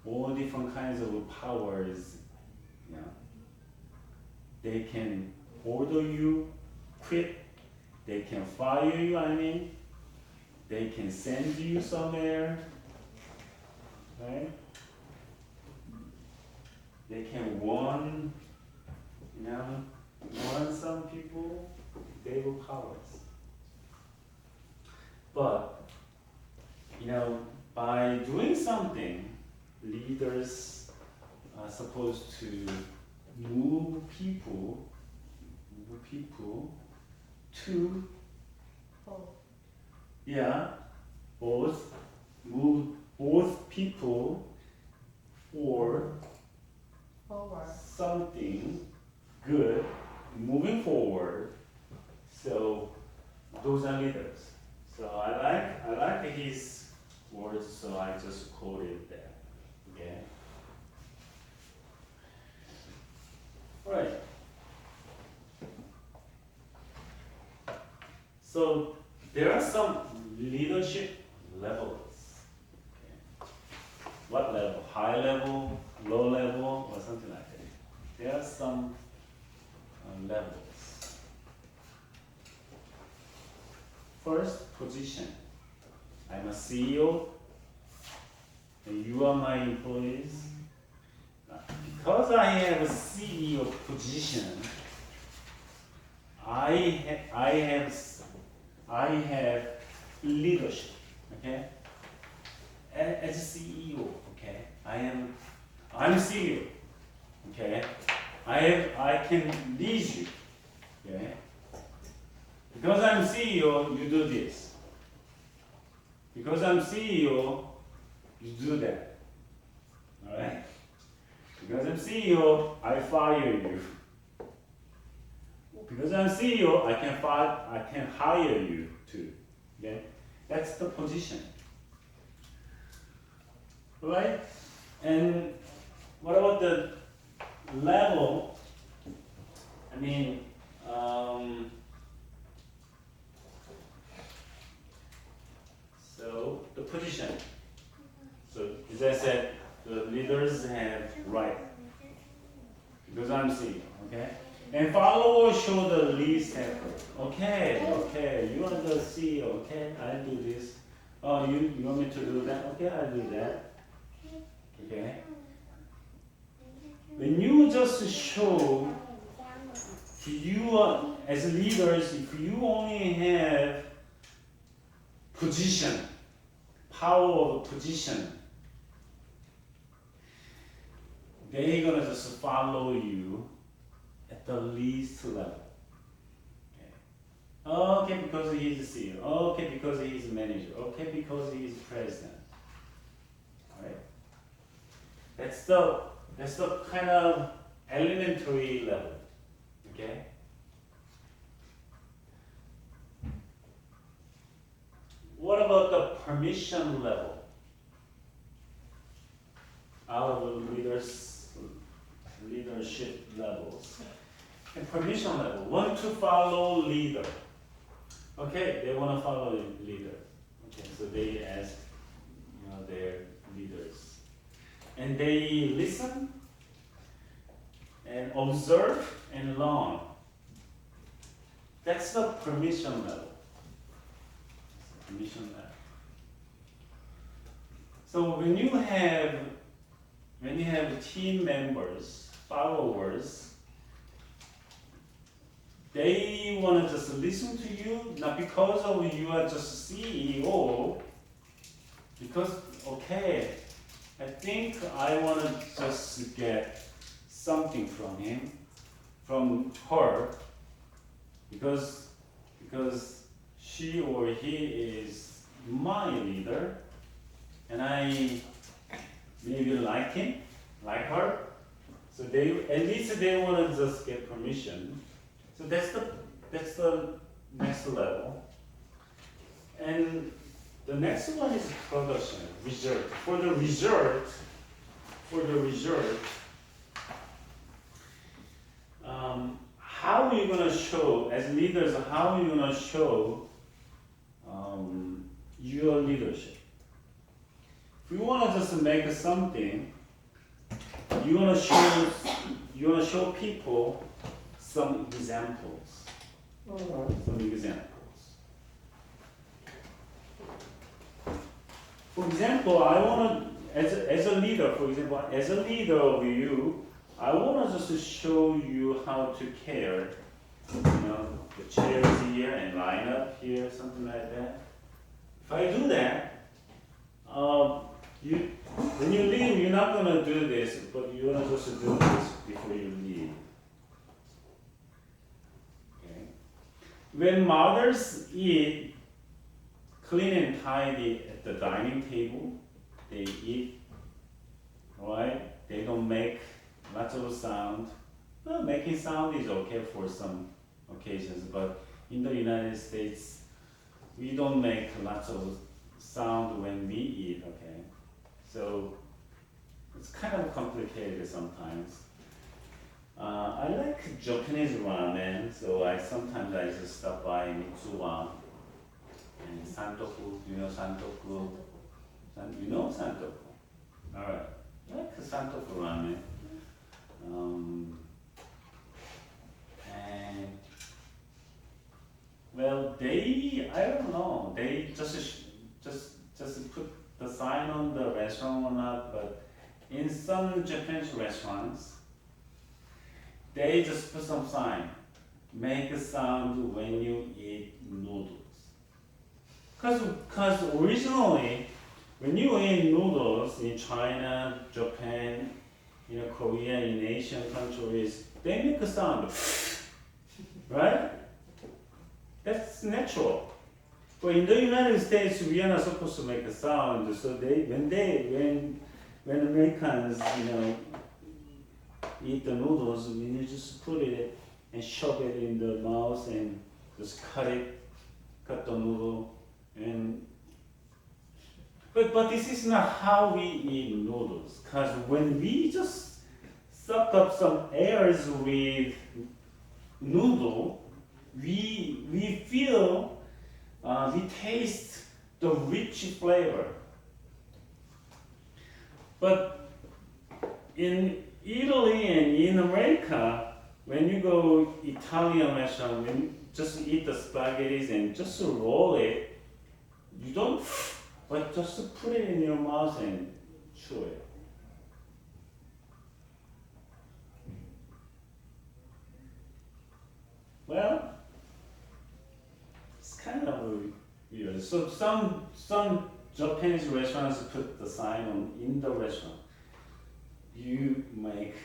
all different kinds of powers. Yeah. They can order you quit They can fire you, I mean. They can send you somewhere. Right? They can warn, warn some people. They will powers. But, by doing something, leaders are supposed to move people to, move both people for Forward. something good, moving forward. So those are leaders. So I like his words, so I just quoted that. Okay. All right. So there are some leadership levels. Okay. What level? High level, low level, or something like that. There are some levels. First, position. I'm a CEO, and you are my employees. Because I have a CEO position, I have leadership. Okay. As a CEO, okay, I'm CEO. Okay, I can lead you. Okay. Because I'm CEO, you do this. Because I'm CEO, you do that. Alright? Because I'm CEO, I fire you. Because I'm CEO, I can hire you too. Okay? That's the position. Right? And what about the level? I mean, so the position. So as I said, the leaders have right. Because I'm CEO, okay? And followers show the least effort. Okay, you are the CEO, okay? I'll do this. Oh, you want me to do that? Okay, I'll do that. Okay? When you just show, you are, as leaders, if you only have position, power of position, they're gonna just follow you at the least level. Okay, because he's a CEO. Okay, because he's a manager. Okay, because he's president. Alright? That's the kind of elementary level. Okay? What about the permission level? Out of leadership levels. And permission level, want to follow leader. Okay, they want to follow leader. Okay, so they ask, their leaders, and they listen and observe and learn. That's the permission level. Permission level. So when you have team members, followers, they want to just listen to you, not because of you are just CEO, because, okay, I think I want to just get something from him, from her, because she or he is my leader, and I maybe like him, like her, so at least they want to just get permission. So that's the next level. And the next one is production, result. For the result, how are you going to show, as leaders, how are you going to show your leadership? If you want to just make something, you want to show people some examples. Some examples. For example, I want to, as a leader, for example, as a leader of you, I want to just show you how to care. You know, the chairs here and line up here, something like that. If I do that, when you leave, you're not going to do this, but you're going to just do this before you leave. Okay. When mothers eat clean and tidy at the dining table, they eat, right? They don't make lots of sound. Well, making sound is okay for some occasions, but in the United States, we don't make lots of sound when we eat, okay? So it's kind of complicated sometimes. I like Japanese ramen, so sometimes I just stop by Mitsuwa and Santoku. Do you know Santoku? You know Santoku? Alright. I like Santoku ramen. And well, I don't know, they just put the sign on the restaurant or not, but in some Japanese restaurants, they just put some sign, make a sound when you eat noodles. Because originally, when you eat noodles in China, Japan, Korea, in Asian countries, they make a sound, right? That's natural. But in the United States, we are not supposed to make a sound. So when Americans, eat the noodles, when you just put it and shove it in the mouth and just cut the noodle, but this is not how we eat noodles. Because when we just suck up some airs with noodle, we feel, we taste the rich flavor. But in Italy and in America, when you go Italian restaurant, when you just eat the spaghetti and just roll it, you don't, but just put it in your mouth and chew it. Well, it's kind of weird. So some Japanese restaurants put the sign in the restaurant. You make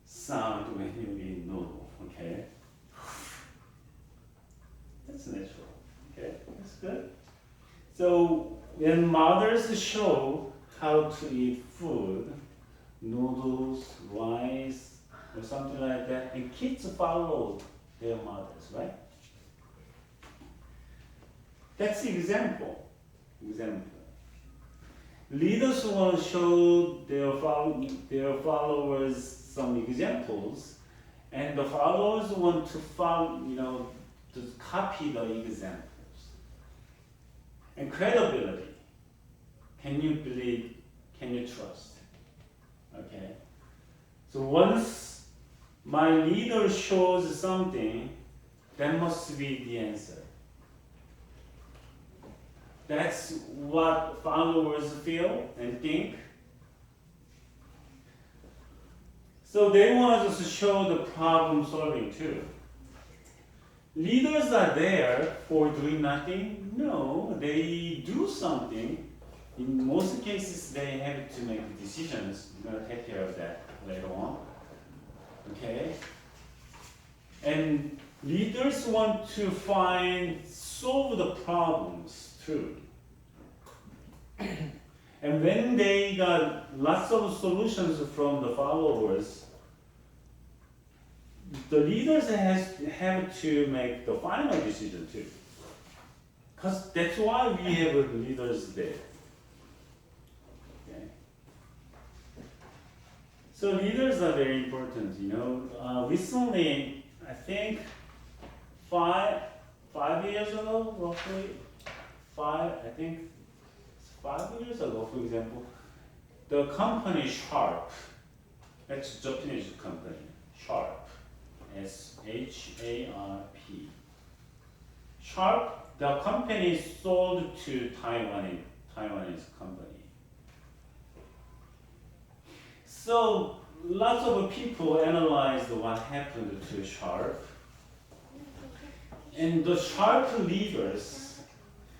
sound when you eat noodle, okay? That's natural, okay? That's good. So when mothers show how to eat food, noodles, rice, or something like that, and kids follow their mothers, right? That's the example. Leaders will show their followers some examples, and the followers want to follow, to copy the examples. And credibility. Can you believe? Can you trust? Okay. So once my leader shows something, that must be the answer. That's what followers feel and think. So they want us to show the problem solving too. Leaders are there for doing nothing? No, they do something. In most cases, they have to make decisions. We're going to take care of that later on. Okay? And leaders want to solve the problems too. And when they got lots of solutions from the followers, the leaders have to make the final decision too. Because that's why we have leaders there. Okay. So leaders are very important, Recently, I think 5 years ago, roughly, 5 years ago, for example, the company Sharp, that's a Japanese company, Sharp, S-H-A-R-P. Sharp, the company sold to Taiwan Taiwanese company. So lots of people analyzed what happened to Sharp. And the Sharp leaders,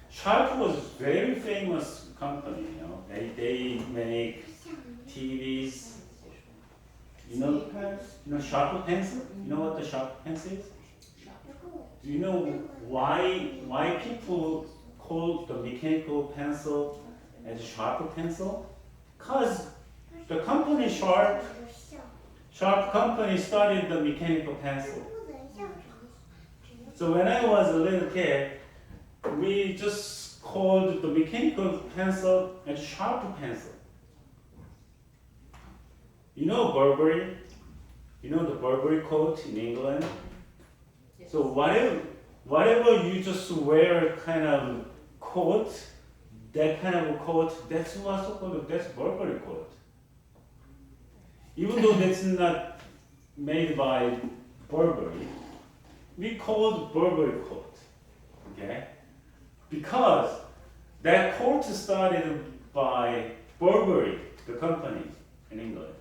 Sharp was very famous company, you know. They make TVs. You know Sharp pencil? You know what the Sharp pencil is? Do you know why people call the mechanical pencil as Sharp pencil? Because the company Sharp company started the mechanical pencil. So when I was a little kid, we just called the mechanical pencil as Sharp pencil. You know Burberry? You know the Burberry coat in England? So whatever you just wear kind of coat, that kind of coat, that's what's called, that's Burberry coat. Even though that's not made by Burberry, we call it Burberry coat, okay? Because that coat started by Burberry, the company in England.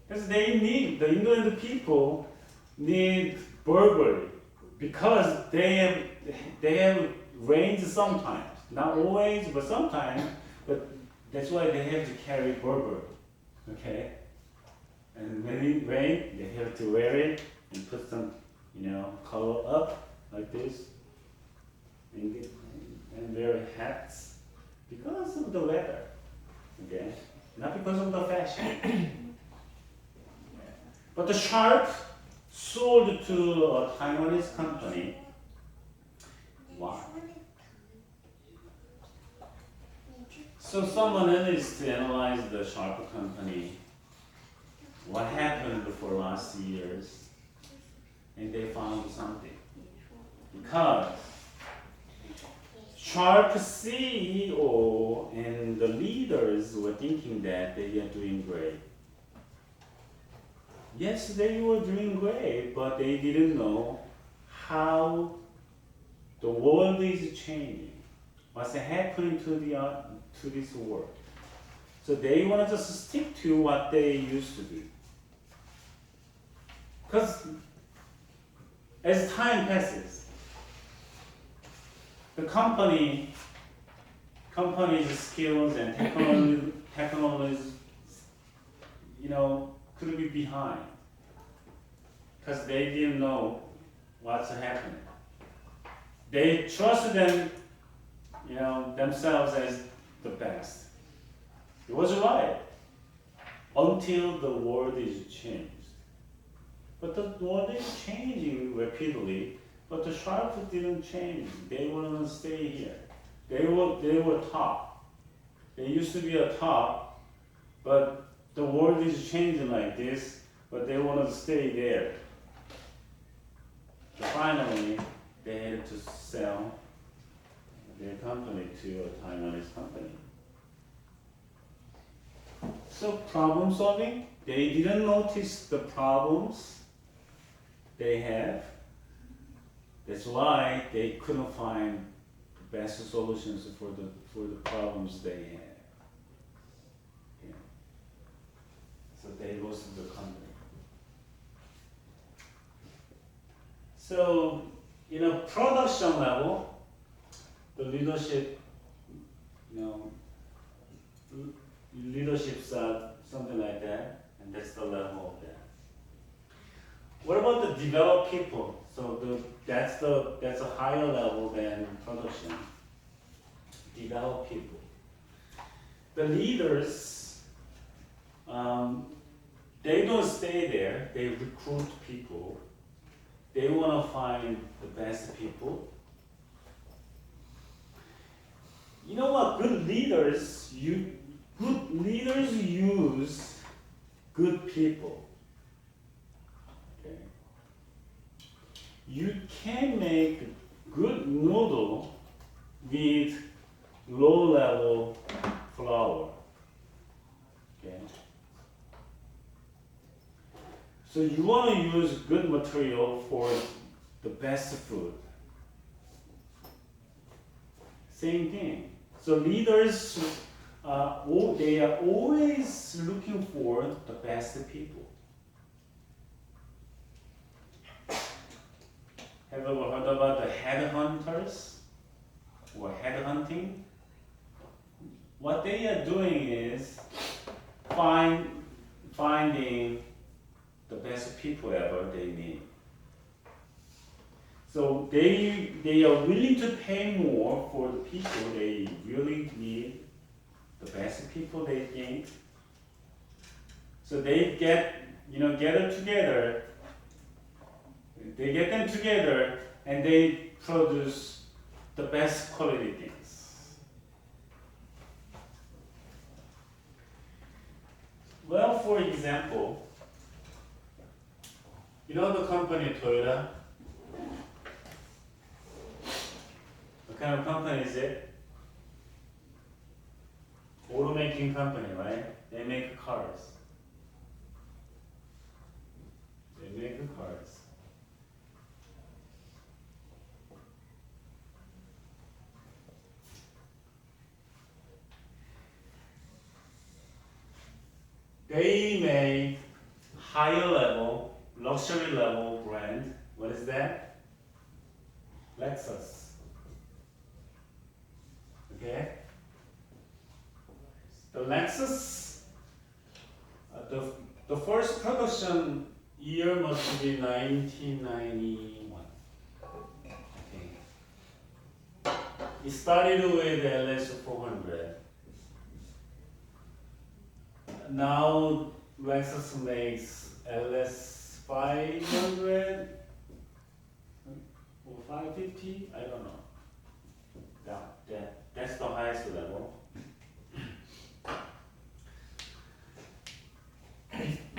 Because they need, the England people need Burberry because they have rains sometimes, not always, but sometimes. But that's why they have to carry Burberry, okay? And when it rains, they have to wear it and put some, color up like this, and wear hats because of the weather, okay? Not because of the fashion. But the Sharp sold to a Taiwanese company. Why? So someone needs to analyze the Sharp company, what happened for last years, and they found something. Because Sharp CEO and the leaders were thinking that they are doing great. Yes, they were doing great, but they didn't know how the world is changing. What's happening to this world? So they want to just stick to what they used to do. Because as time passes, the company's skills and technologies, could be behind. Because they didn't know what's happening. They trusted them, themselves as the best. It was right until the world is changed. But the world is changing rapidly, but the Sharp didn't change. They wanted to stay here. They were top. They used to be a top, but the world is changing like this, but they wanted to stay there. So finally, they had to sell their company to a Taiwanese company. So problem solving, they didn't notice the problems they have. That's why they couldn't find the best solutions for the problems they had. Yeah. So they lost the company. So, production level, the leadership, leadership's something like that, and that's the level of that. What about the developed people? So that's a higher level than production. Developed people. The leaders, they don't stay there. They recruit people. They want to find the best people. You know what? Good leaders use good people. Okay. You can make good noodle with low-level flour. Okay. So you want to use good material for the best food. Same thing. So leaders, they are always looking for the best people. Have you ever heard about the headhunters or headhunting? What they are doing is finding the best people ever they need. So they are willing to pay more for the people they really need, the best people they think. So they get them together. They get them together and they produce the best quality things. Well, for example, you know the company Toyota? What kind of company is it? Automaking company, right? They make cars. They make cars. They make higher level, luxury level brand. What is that? Lexus. Okay? The Lexus, the first production year must be 1991. Okay. It started with LS400. Now Lexus makes LS500 or 550. I don't know. That's the highest level.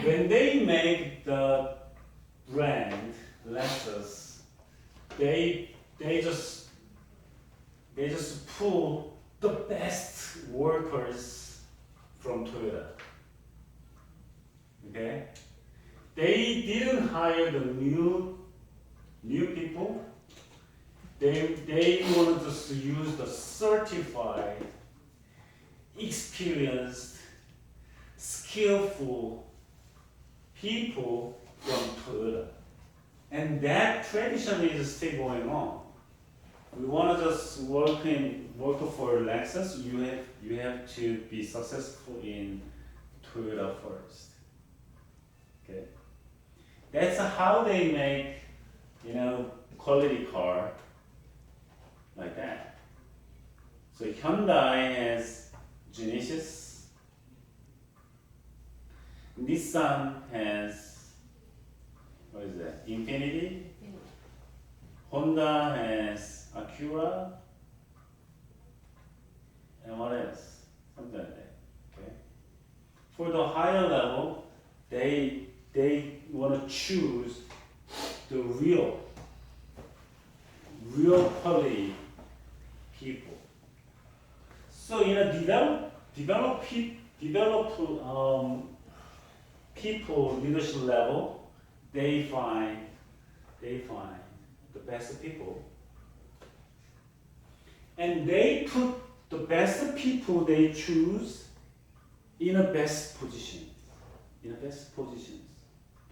When they make the brand Lexus, they just pull the best workers from Toyota. Okay? They didn't hire the new people. They wanted to use the certified, experienced, skillful people from Toyota. And that tradition is still going on. We want to just work for Lexus, you have to be successful in Toyota first. Okay? That's how they make, quality car like that. So Hyundai has Genesis. Nissan has, what is that? Infiniti. Honda has Acura. And what else? Something like that. Okay. For the higher level, they want to choose the real quality people. So in a develop people leadership level, they find the best people, and they put the best people they choose in the best positions.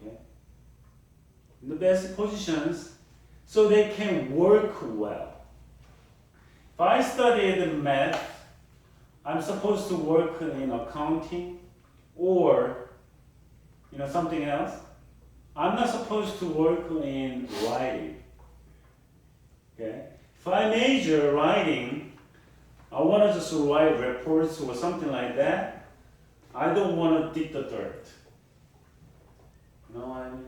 Okay, in the best positions, so they can work well. If I studied math, I'm supposed to work in accounting or something else. I'm not supposed to work in writing. Okay? If I major writing, I want to just write reports or something like that. I don't want to dig the dirt. You know what I mean?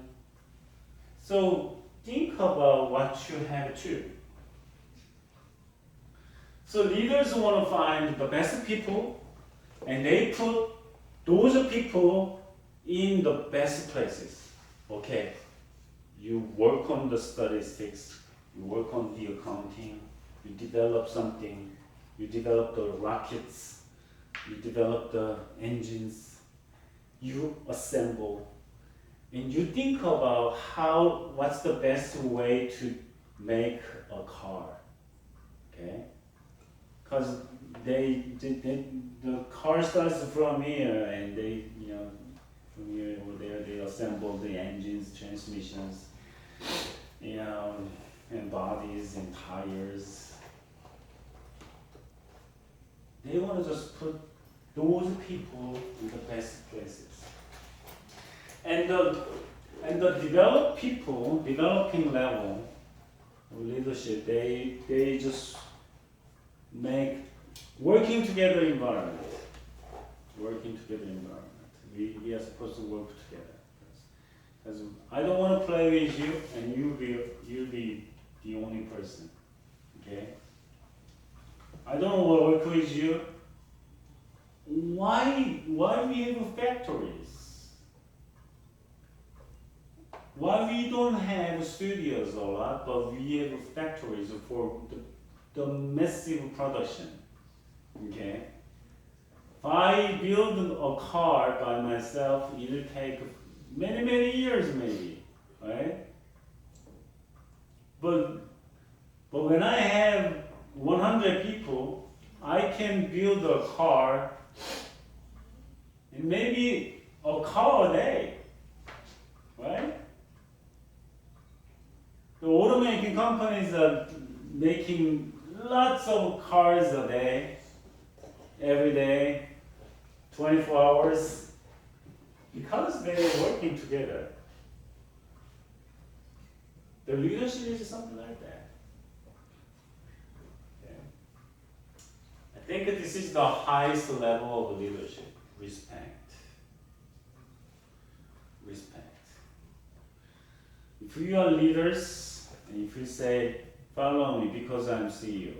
So think about what you have to. So leaders want to find the best people, and they put those people in the best places. Okay, you work on the statistics, you work on the accounting, you develop something, you develop the rockets, you develop the engines, you assemble, and you think about what's the best way to make a car. Okay? because the car starts from here and they, from here over there, they assemble the engines, transmissions, and bodies and tires. They want to just put those people in the best places. And the developing level of leadership, they just make working together environment. We are supposed to work together. Because I don't want to play with you, and you'll be the only person. Okay? I don't want to work with you. Why we have factories? Why we don't have studios a lot, but we have factories for the massive production? Okay? If I build a car by myself, it'll take many years maybe, right? But when I have 100 people, I can build a car, and maybe a car a day, right? The automaking companies are making lots of cars a day, every day, 24 hours, because they're working together. The leadership is something like that. Okay. I think this is the highest level of leadership, respect. If you are leaders, and if you say, follow me because I'm CEO,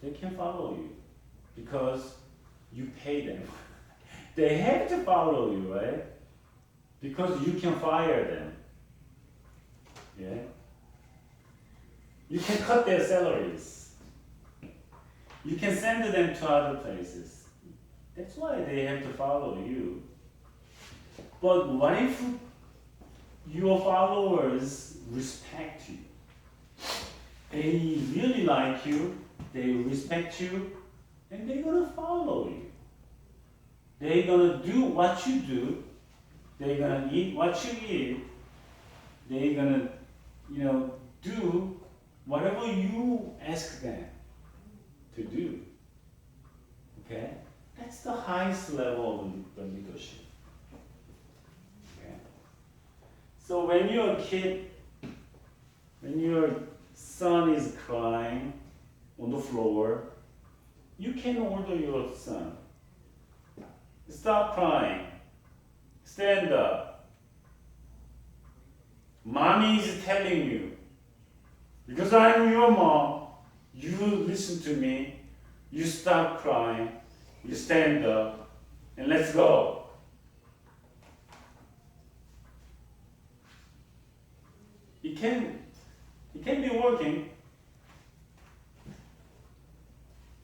they can follow you because you pay them. They have to follow you, right? Because you can fire them. Yeah? You can cut their salaries. You can send them to other places. That's why they have to follow you. But what if your followers respect you? They really like you, they respect you, and they're gonna follow you. They're gonna do what you do, they're gonna eat what you eat, they're gonna, do whatever you ask them to do. Okay? That's the highest level of the leadership. Okay? So when you're a kid, when your son is crying on the floor, you can order your son. Stop crying. Stand up. Mommy is telling you, because I'm your mom, you listen to me, you stop crying, you stand up, and let's go. It can be working,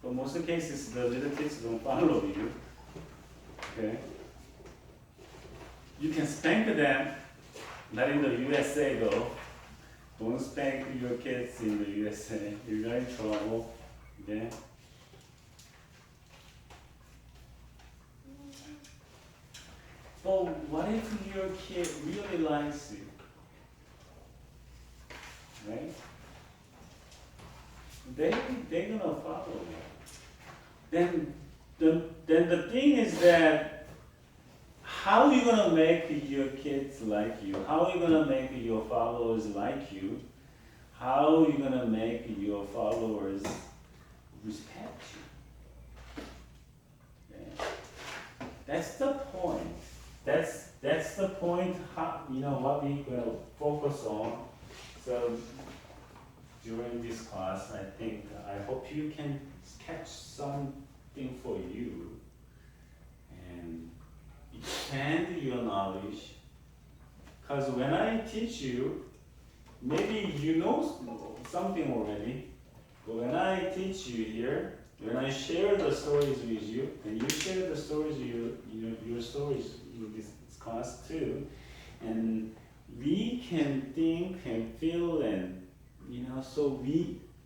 but most of the cases the little kids don't follow you. Okay? You can spank them, not in the USA though. Don't spank your kids in the USA. You're in trouble. Okay? But what if your kid really likes you? Right? They're gonna follow you. Then the thing is that how are you gonna make your kids like you? How are you gonna make your followers like you? How are you gonna make your followers respect you? Okay. That's the point. That's the point. What we're gonna focus on. So during this class, I hope you can catch something for you and expand your knowledge. Because when I teach you, maybe you know something already, but when I teach you here, when I share the stories with you, and you share the stories, your stories in this class too, and we can think and feel and so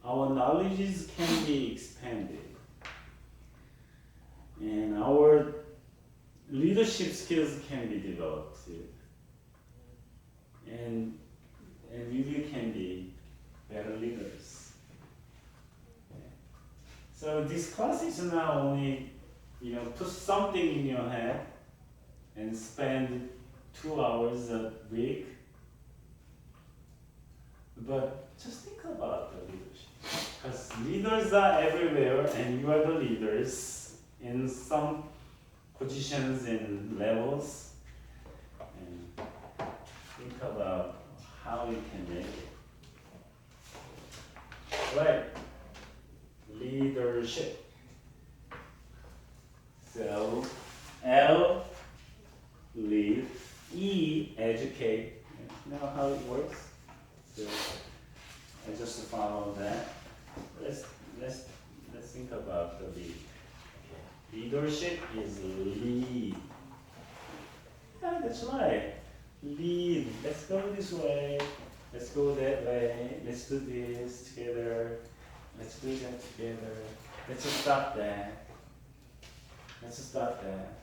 our knowledges can be expanded, and our leadership skills can be developed, and we really can be better leaders. So this class is not only, put something in your head and spend 2 hours a week, but just think about the leadership. Because leaders are everywhere, and you are the leaders in some positions and levels. And think about how you can make it. Right. Leadership. So, L, lead, E, educate. You know how it works? So, I just follow that. Let's think about the lead. Leadership is lead. Yeah, that's right. Lead. Let's go this way. Let's go that way. Let's do this together. Let's do that together. Let's just stop that. Let's just stop that.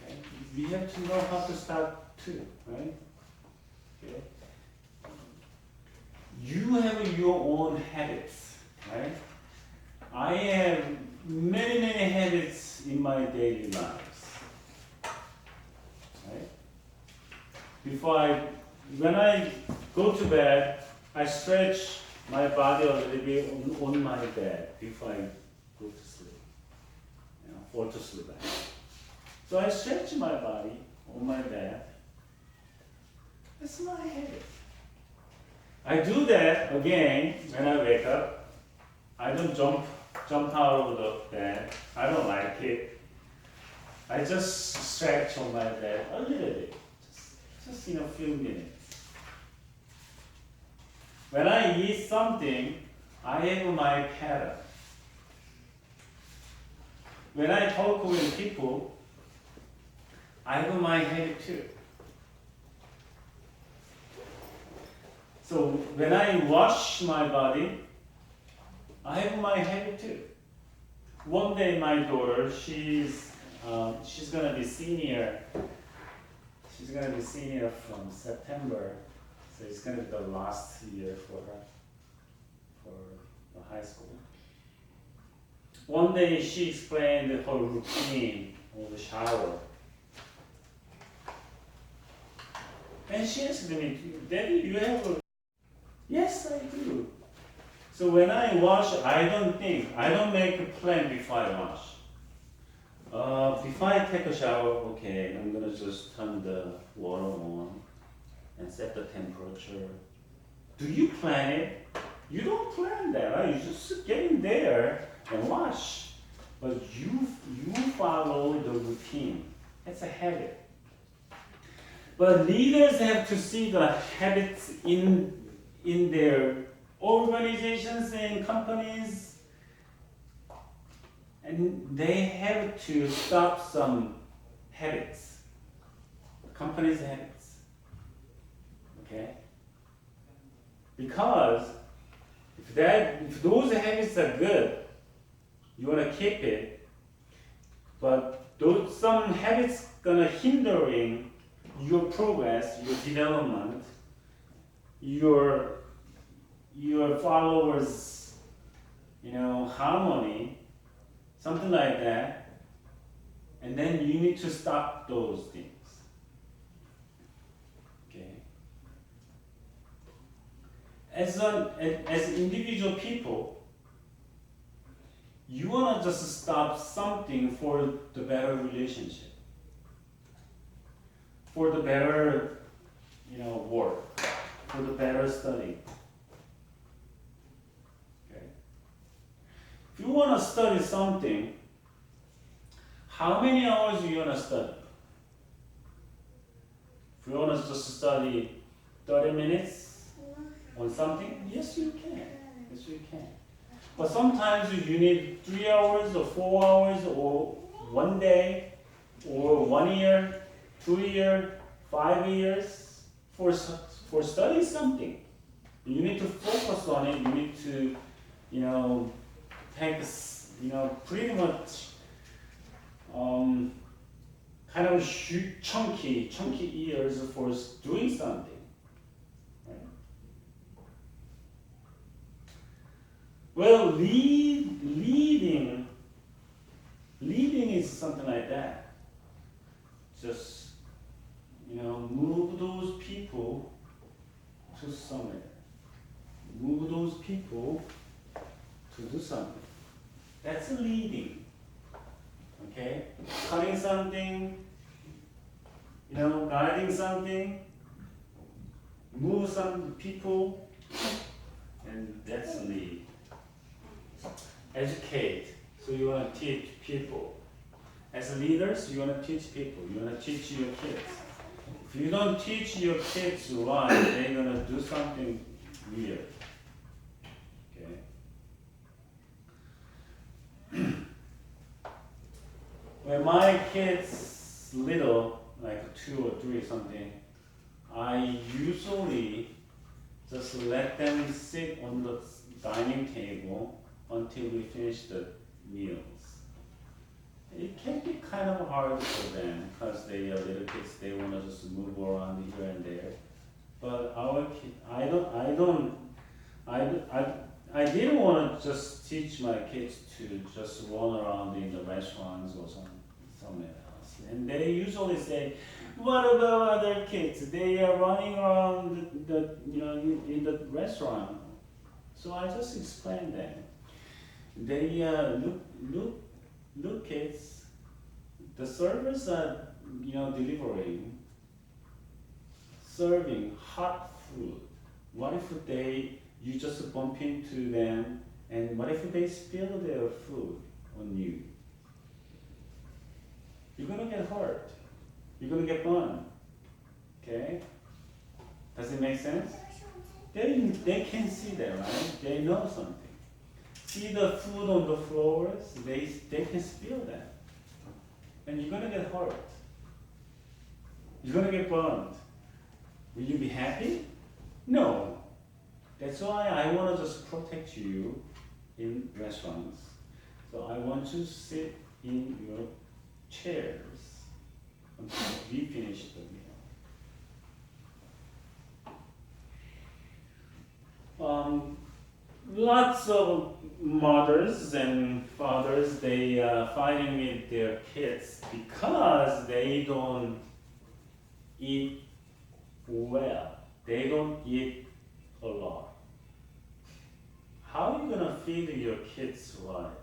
Okay? We have to know how to stop too, right? Okay? You have your own habits, right? I have many habits in my daily lives, right? When I go to bed, I stretch my body a little bit on my bed before I go to sleep, fall to sleep. So I stretch my body on my bed. That's my habit. I do that again when I wake up. I don't jump out of the bed. I don't like it. I just stretch on my bed a little bit, just in a few minutes. When I eat something, I have my pattern. When I talk with people, I have my habit too. So when I wash my body, I have my habit too. One day my daughter, she's gonna be senior. She's gonna be senior from September, so it's gonna be the last year for her, for the high school. One day she explained her routine of the shower. And she asked me, Daddy, you have a... Yes, I do. So when I wash, I don't make a plan before I wash. Before I take a shower, okay, I'm gonna just turn the water on and set the temperature. Do you plan it? You don't plan that, right? You just get in there and wash. But you follow the routine. It's a habit. But leaders have to see the habits in their organizations and companies, and they have to stop some habits, companies' habits. Okay? Because if those habits are good, you want to keep it, but some habits gonna hindering your progress, your development, your followers, harmony, something like that, and then you need to stop those things. Okay. As individual people, you wanna just stop something for the better relationship, for the better, work, for the better study. Okay. If you wanna study something, how many hours do you wanna study? If you wanna just study 30 minutes on something, yes you can. Yes you can. But sometimes you need 3 hours or 4 hours or 1 day or 1 year, 2 years, 5 years for studying something. You need to focus on it. You need to, take, pretty much, kind of chunky years for doing something. Right? Well, leading is something like that. Just, move those people to somewhere. Move those people to do something. That's leading. Okay? Cutting something, guiding something, move some people, and that's lead. Educate. So you want to teach people. As leaders, you want to teach people. You want to teach your kids. If you don't teach your kids right, they're going to do something weird. Okay? When my kids little, like 2 or 3 something, I usually just let them sit on the dining table until we finish the meals. It can be kind of hard for them because they are little kids. They want to just move around here and there. But our kid, I didn't want to just teach my kids to just run around in the restaurants or somewhere else. And they usually say, "What about other kids? They are running around in the restaurant." So I just explained them. They look kids. The servers are serving hot food. What if you just bump into them, and what if they spill their food on you? You're gonna get hurt. You're gonna get burned. Okay? Does it make sense? They can see that, right? They know something. See the food on the floors, they can spill that. And you're gonna get hurt. You're gonna get burned. Will you be happy? No. That's why I want to just protect you in restaurants. So I want you to sit in your chairs until we finish the meal. Lots of mothers and fathers, they are fighting with their kids because they don't eat well. They don't eat a lot. How are you gonna feed your kids right?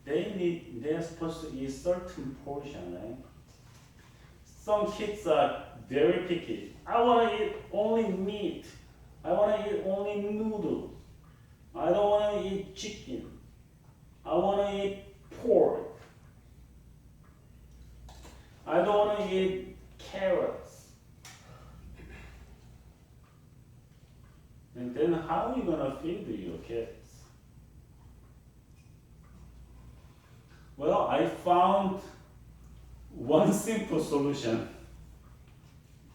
They're supposed to eat certain portion, right? Some kids are very picky. I wanna eat only meat. I wanna eat only noodles. I don't wanna eat chicken. I wanna eat pork. I don't wanna eat carrots. And then how are you gonna feed your kids? Well, I found one simple solution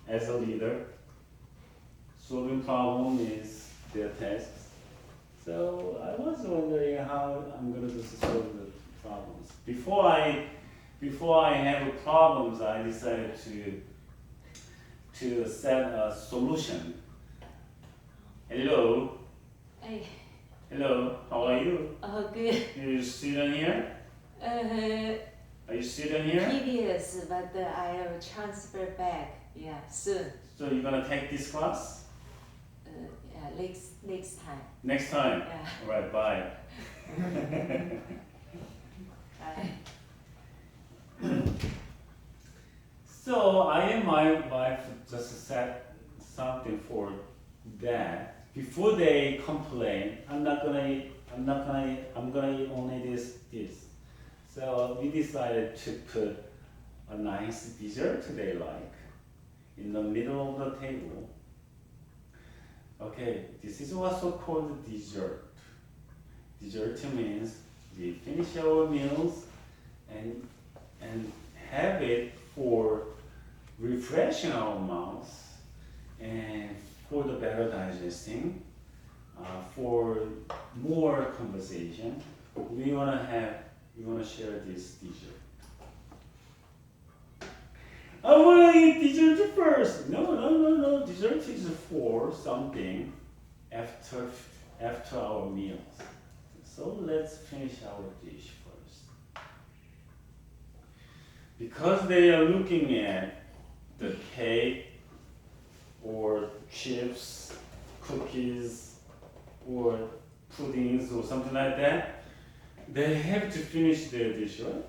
as a leader. Solving problem is their tasks. So I was wondering how I'm going to solve the problems. Before I have problems, I decided to set a solution. Hello. Hey. Hello. How are you? Oh, good. You student here? Are you student here? Previous, but I have transfer back. Yeah, soon. So you're gonna take this class? Yeah, next time. Next time? Yeah. Alright, bye. Bye. So I and my wife just set something for that. Before they complain, I'm gonna eat only this. So we decided to put a nice dessert they like in the middle of the table. Okay, this is what's called dessert. Dessert means we finish our meals and have it for refreshing our mouths and for the better digesting. for more conversation, we wanna share this dessert. I wanna eat dessert first. No. Dessert is for something after our meals. So let's finish our dish first. Because they are looking at the cake or chips, cookies, or puddings or something like that, they have to finish their dish, right?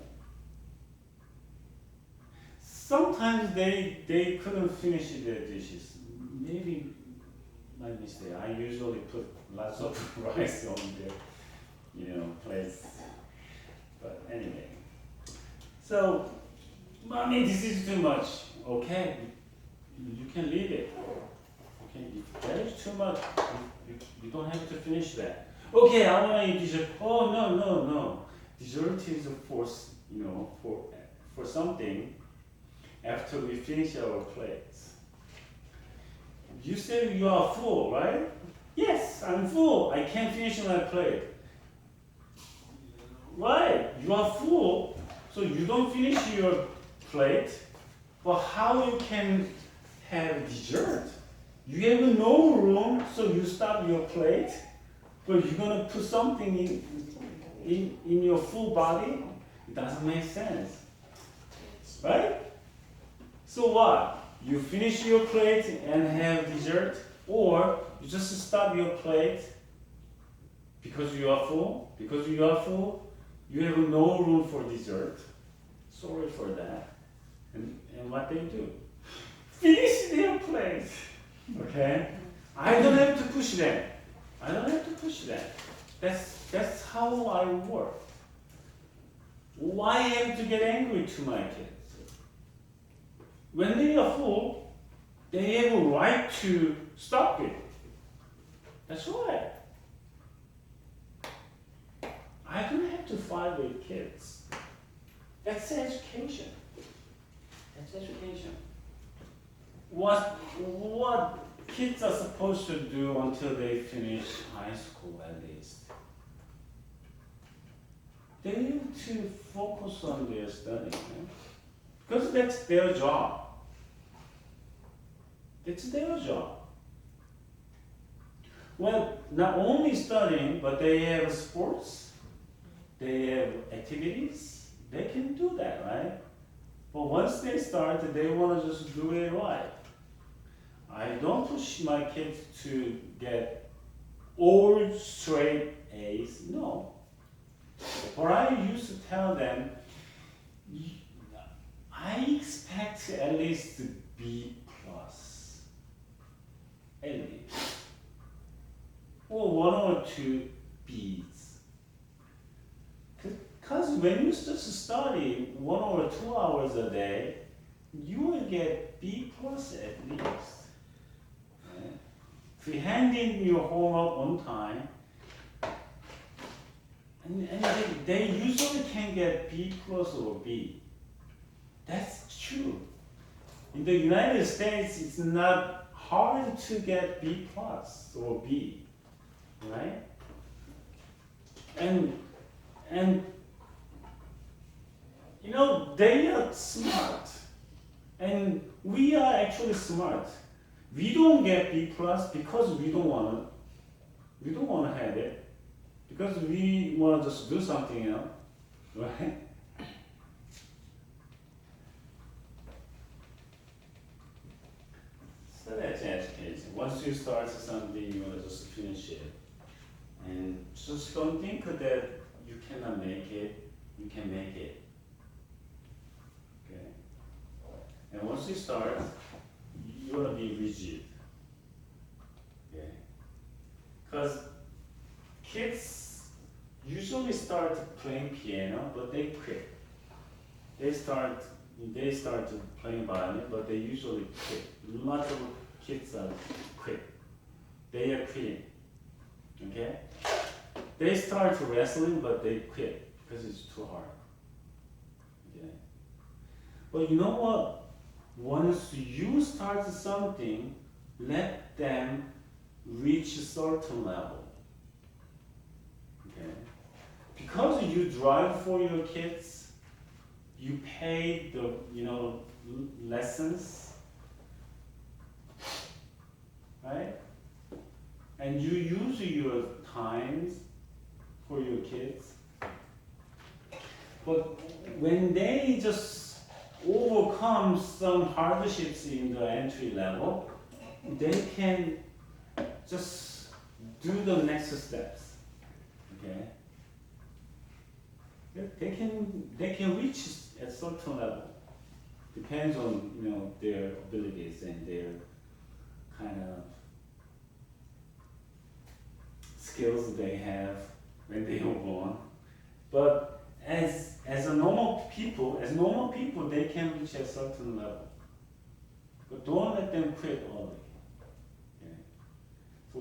Sometimes they couldn't finish their dishes. Maybe my mistake. I usually put lots of rice on their, plates. But anyway. So, mommy, this is too much. Okay, you can leave it. Okay, if that is too much, you don't have to finish that. Okay, I want to eat dessert. Oh no. Dessert is for something after we finish our plates. You say you are full, right? Yes, I'm full. I can't finish my plate. Right, you are full, so you don't finish your plate. But how you can have dessert? You have no room, so you stop your plate. But you're gonna put something in your full body. It doesn't make sense, right? So what? You finish your plate and have dessert, or you just stop your plate because you are full. Because you are full, you have no room for dessert. Sorry for that. And what they do? Finish their plate. Okay? I don't have to push them. That's how I work. Why I have to get angry to my kids? When they are full, they have a right to stop it. That's right. I don't have to fight with kids. That's education. What kids are supposed to do until they finish high school at least? They need to focus on their studying, right? Because that's their job. Well, not only studying, but they have sports, they have activities, they can do that, right? But once they start, they want to just do it right. I don't push my kids to get all straight A's, no. But I used to tell them, I expect at least B plus, at least, or 1 or 2 B's. Because when you just study 1 or 2 hours a day, you will get B plus at least. Okay? If you hand in your homework on time, and they usually can get B plus or B. That's true. In the United States, it's not hard to get B plus or B, right? And they are smart, and we are actually smart. We don't get B plus because we don't want to have it, because we want to just do something else, right? So that's education. Once you start something, you want to just finish it. And just don't think that you cannot make it, you can make it. Okay? And once you start, you want to be rigid. Okay? Because kids usually start playing piano, but they quit. They start playing violin, but they usually quit. Lots of kids are quit. They are quitting. Okay? They start wrestling, but they quit because it's too hard. Okay? But you know what? Once you start something, let them reach a certain level. Okay. Because you drive for your kids, you pay the lessons, right? And you use your times for your kids. But when they just overcome some hardships in the entry level, they can just do the next steps. Okay? They can reach a certain level. Depends on their abilities and their kind of skills they have when they are born. But as normal people, they can reach a certain level. But don't let them quit early. Okay? So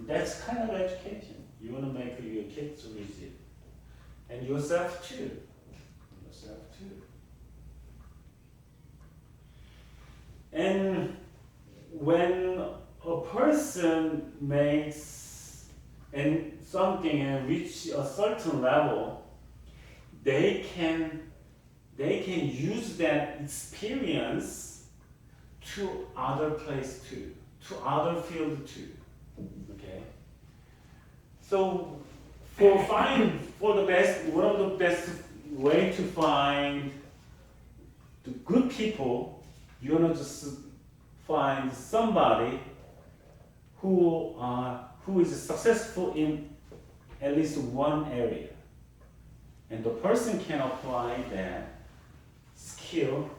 that's kind of education. You want to make your kids reach it. And yourself too. And when a person makes something and reach a certain level, they can use that experience to other place too, to other field too. Okay. So one of the best way to find the good people, you want to just find somebody who is successful in at least one area, and the person can apply that skill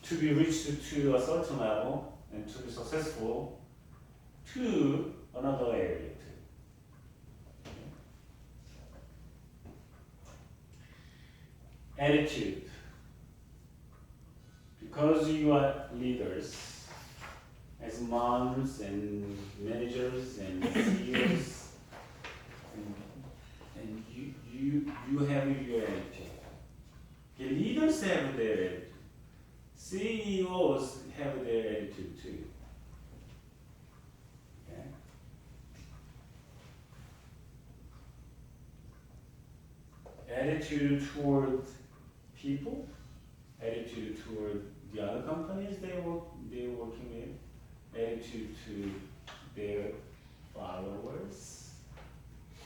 to be reached to a certain level and to be successful to another area too. Attitude. Because you are leaders, as moms and managers and CEOs, and you have your attitude. The leaders have their attitude. CEOs have their attitude too. Okay? Attitude toward people, attitude toward the other companies they're working with, attitude to their followers.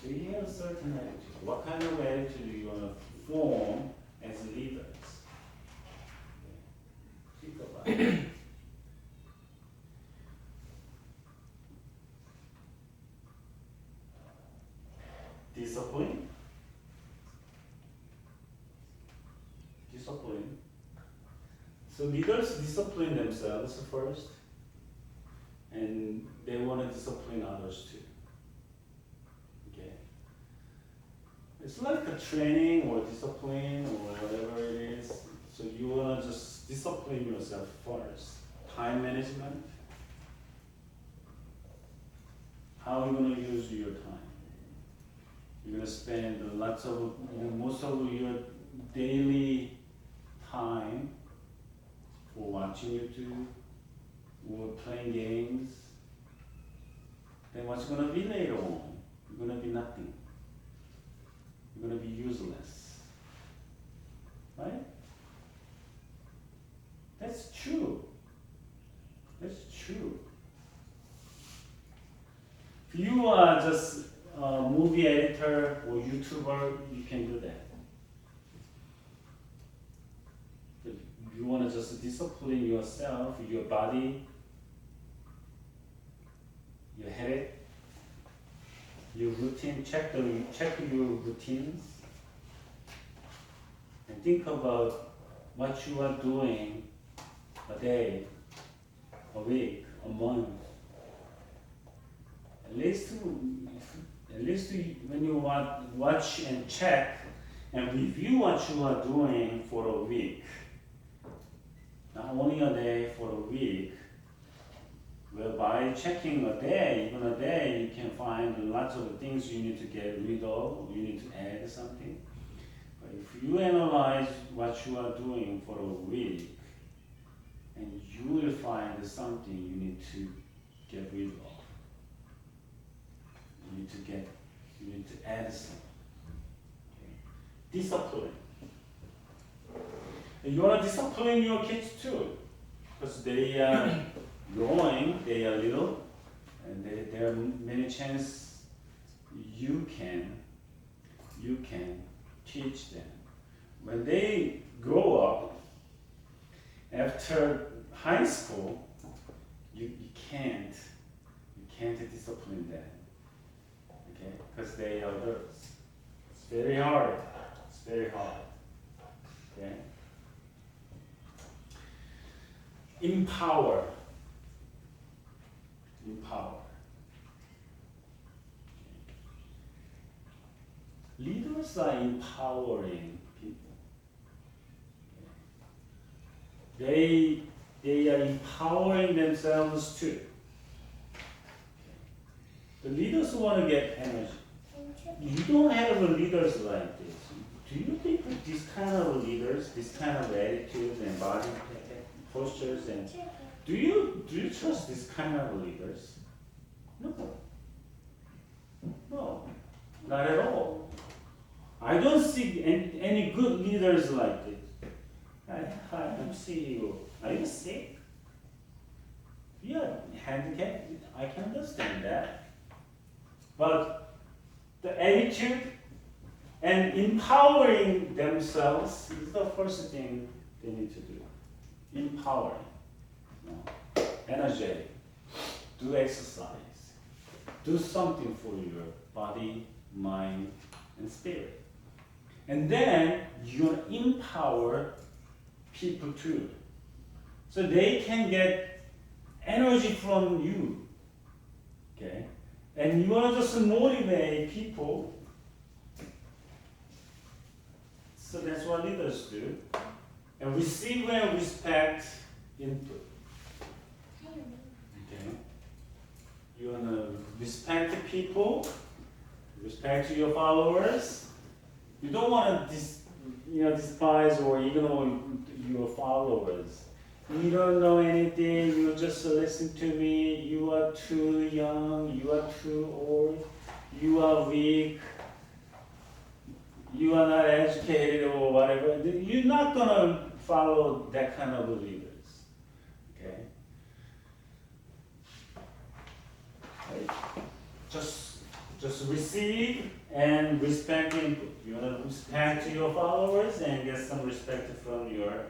So you have a certain attitude. What kind of attitude do you want to form as leaders? Think about it. Discipline. So leaders discipline themselves first, and they want to discipline others too. Okay? It's like a training or discipline or whatever it is. So you want to just discipline yourself first. Time management. How are you going to use your time? You're going to spend most of your daily time for watching YouTube or playing games. Then what's going to be later on? You're going to be nothing. You're going to be useless. Right? That's true. If you are just a movie editor or YouTuber, you can do that. But you want to just discipline yourself, your body, your head, your routine, check your routines, and think about what you are doing a day, a week, a month. At least when you watch and check and review what you are doing for a week, not only a day, for a week, whereby checking a day, even a day, you can find lots of things you need to get rid of, you need to add something. But if you analyze what you are doing for a week, and you will find something you need to get rid of. You need to get You need to add some. Okay. Discipline. And you want to discipline your kids too, because they are growing, they are little, and there are many chances you can teach them. When they grow up, after high school, you can't discipline them, okay? Because they are adults. It's very hard. It's very hard. Okay. Empower. Leaders are empowering people. They are empowering themselves too. The leaders want to get energy. You don't have leaders like this. Do you think that these kind of leaders, this kind of attitudes and body postures, and do you trust this kind of leaders? No, not at all. I don't see any good leaders like this. Hi, I'm CEO. Are you sick? Yeah, handicapped. I can understand that. But the attitude and empowering themselves is the first thing they need to do. Empowering. Energetic. Do exercise. Do something for your body, mind, and spirit. And then you empower people too. So they can get energy from you. Okay? And you want to just motivate people. So that's what leaders do. And receive and respect input. Okay? You want to respect people, respect your followers. You don't want to despise or ignore your followers. You don't know anything, you just listen to me, you are too young, you are too old, you are weak, you are not educated or whatever. You're not going to follow that kind of leaders. Okay? Right? Just receive and respect input. You want to respect your followers and get some respect from your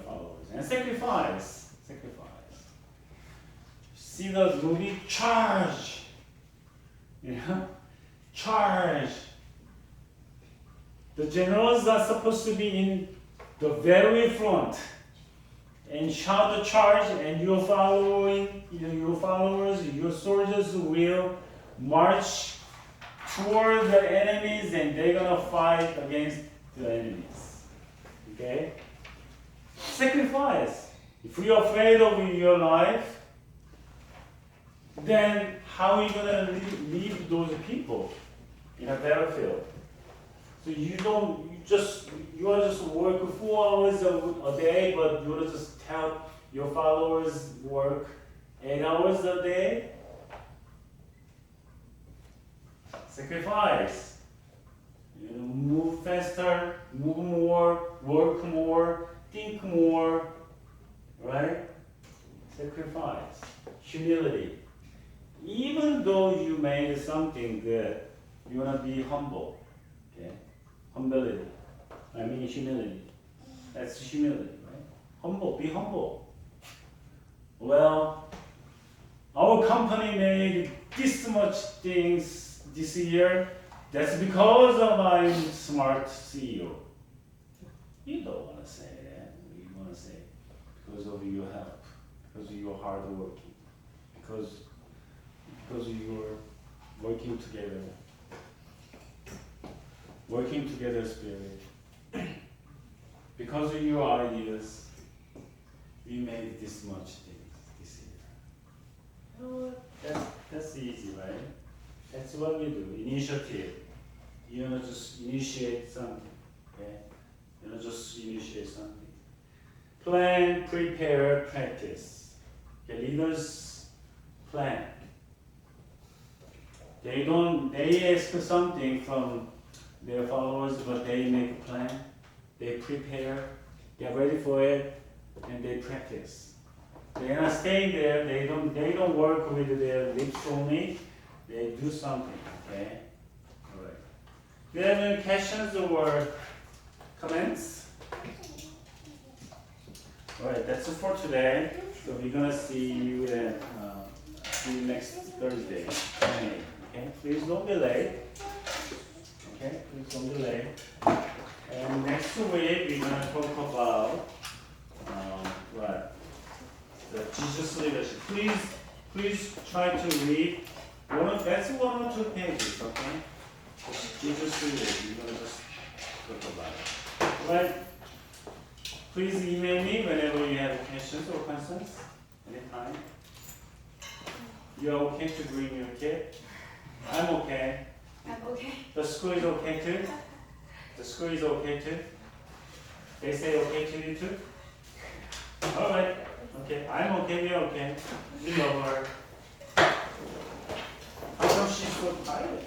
followers. And sacrifice. See the movie Charge. Charge. The generals are supposed to be in the very front and shout the charge, and your followers, your soldiers will march toward the enemies, and they're gonna fight against the enemies. Okay? Sacrifice. If you're afraid of your life, then how are you gonna lead those people in a battlefield? So you are just work 4 hours a day, but you want to just help your followers work 8 hours a day. Sacrifice. Move faster, move more, work more, think more, right? Sacrifice. Humility. Even though you made something good, you want to be humble. Okay? Humility. Humility. That's humility, right? Humble. Be humble. Well, our company made this much things this year. That's because of I'm smart CEO. You don't want to say that. You want to say because of your help, because of your hard working, because you're working together spirit. Because of your ideas, we made this much things this year. You know what? That's easy, right? That's what we do. Initiative. You know, just initiate something. Okay? You know, just initiate something. Plan, prepare, practice. Okay, leaders plan. They ask something from their followers, but they make a plan, they prepare, get ready for it, and they practice. They're not staying there, they don't work with their lips only, they do something, okay? Alright. Do you have any questions or comments? Alright, that's it for today. So we're gonna see you next Thursday. Okay, please don't be late. Okay, please don't be late. And next week we're gonna talk about what? The Jesus leadership. Please try to read that's 1 or 2 pages, okay? Jesus leadership. We're gonna just talk about it. Right? Please email me whenever you have questions or concerns. Anytime. You're okay to bring your kid? I'm okay. I'm okay. The school is okay too? The school is okay too? They say okay to you too? Alright. Okay. I'm okay, we're okay. We love her. How come she's so tired?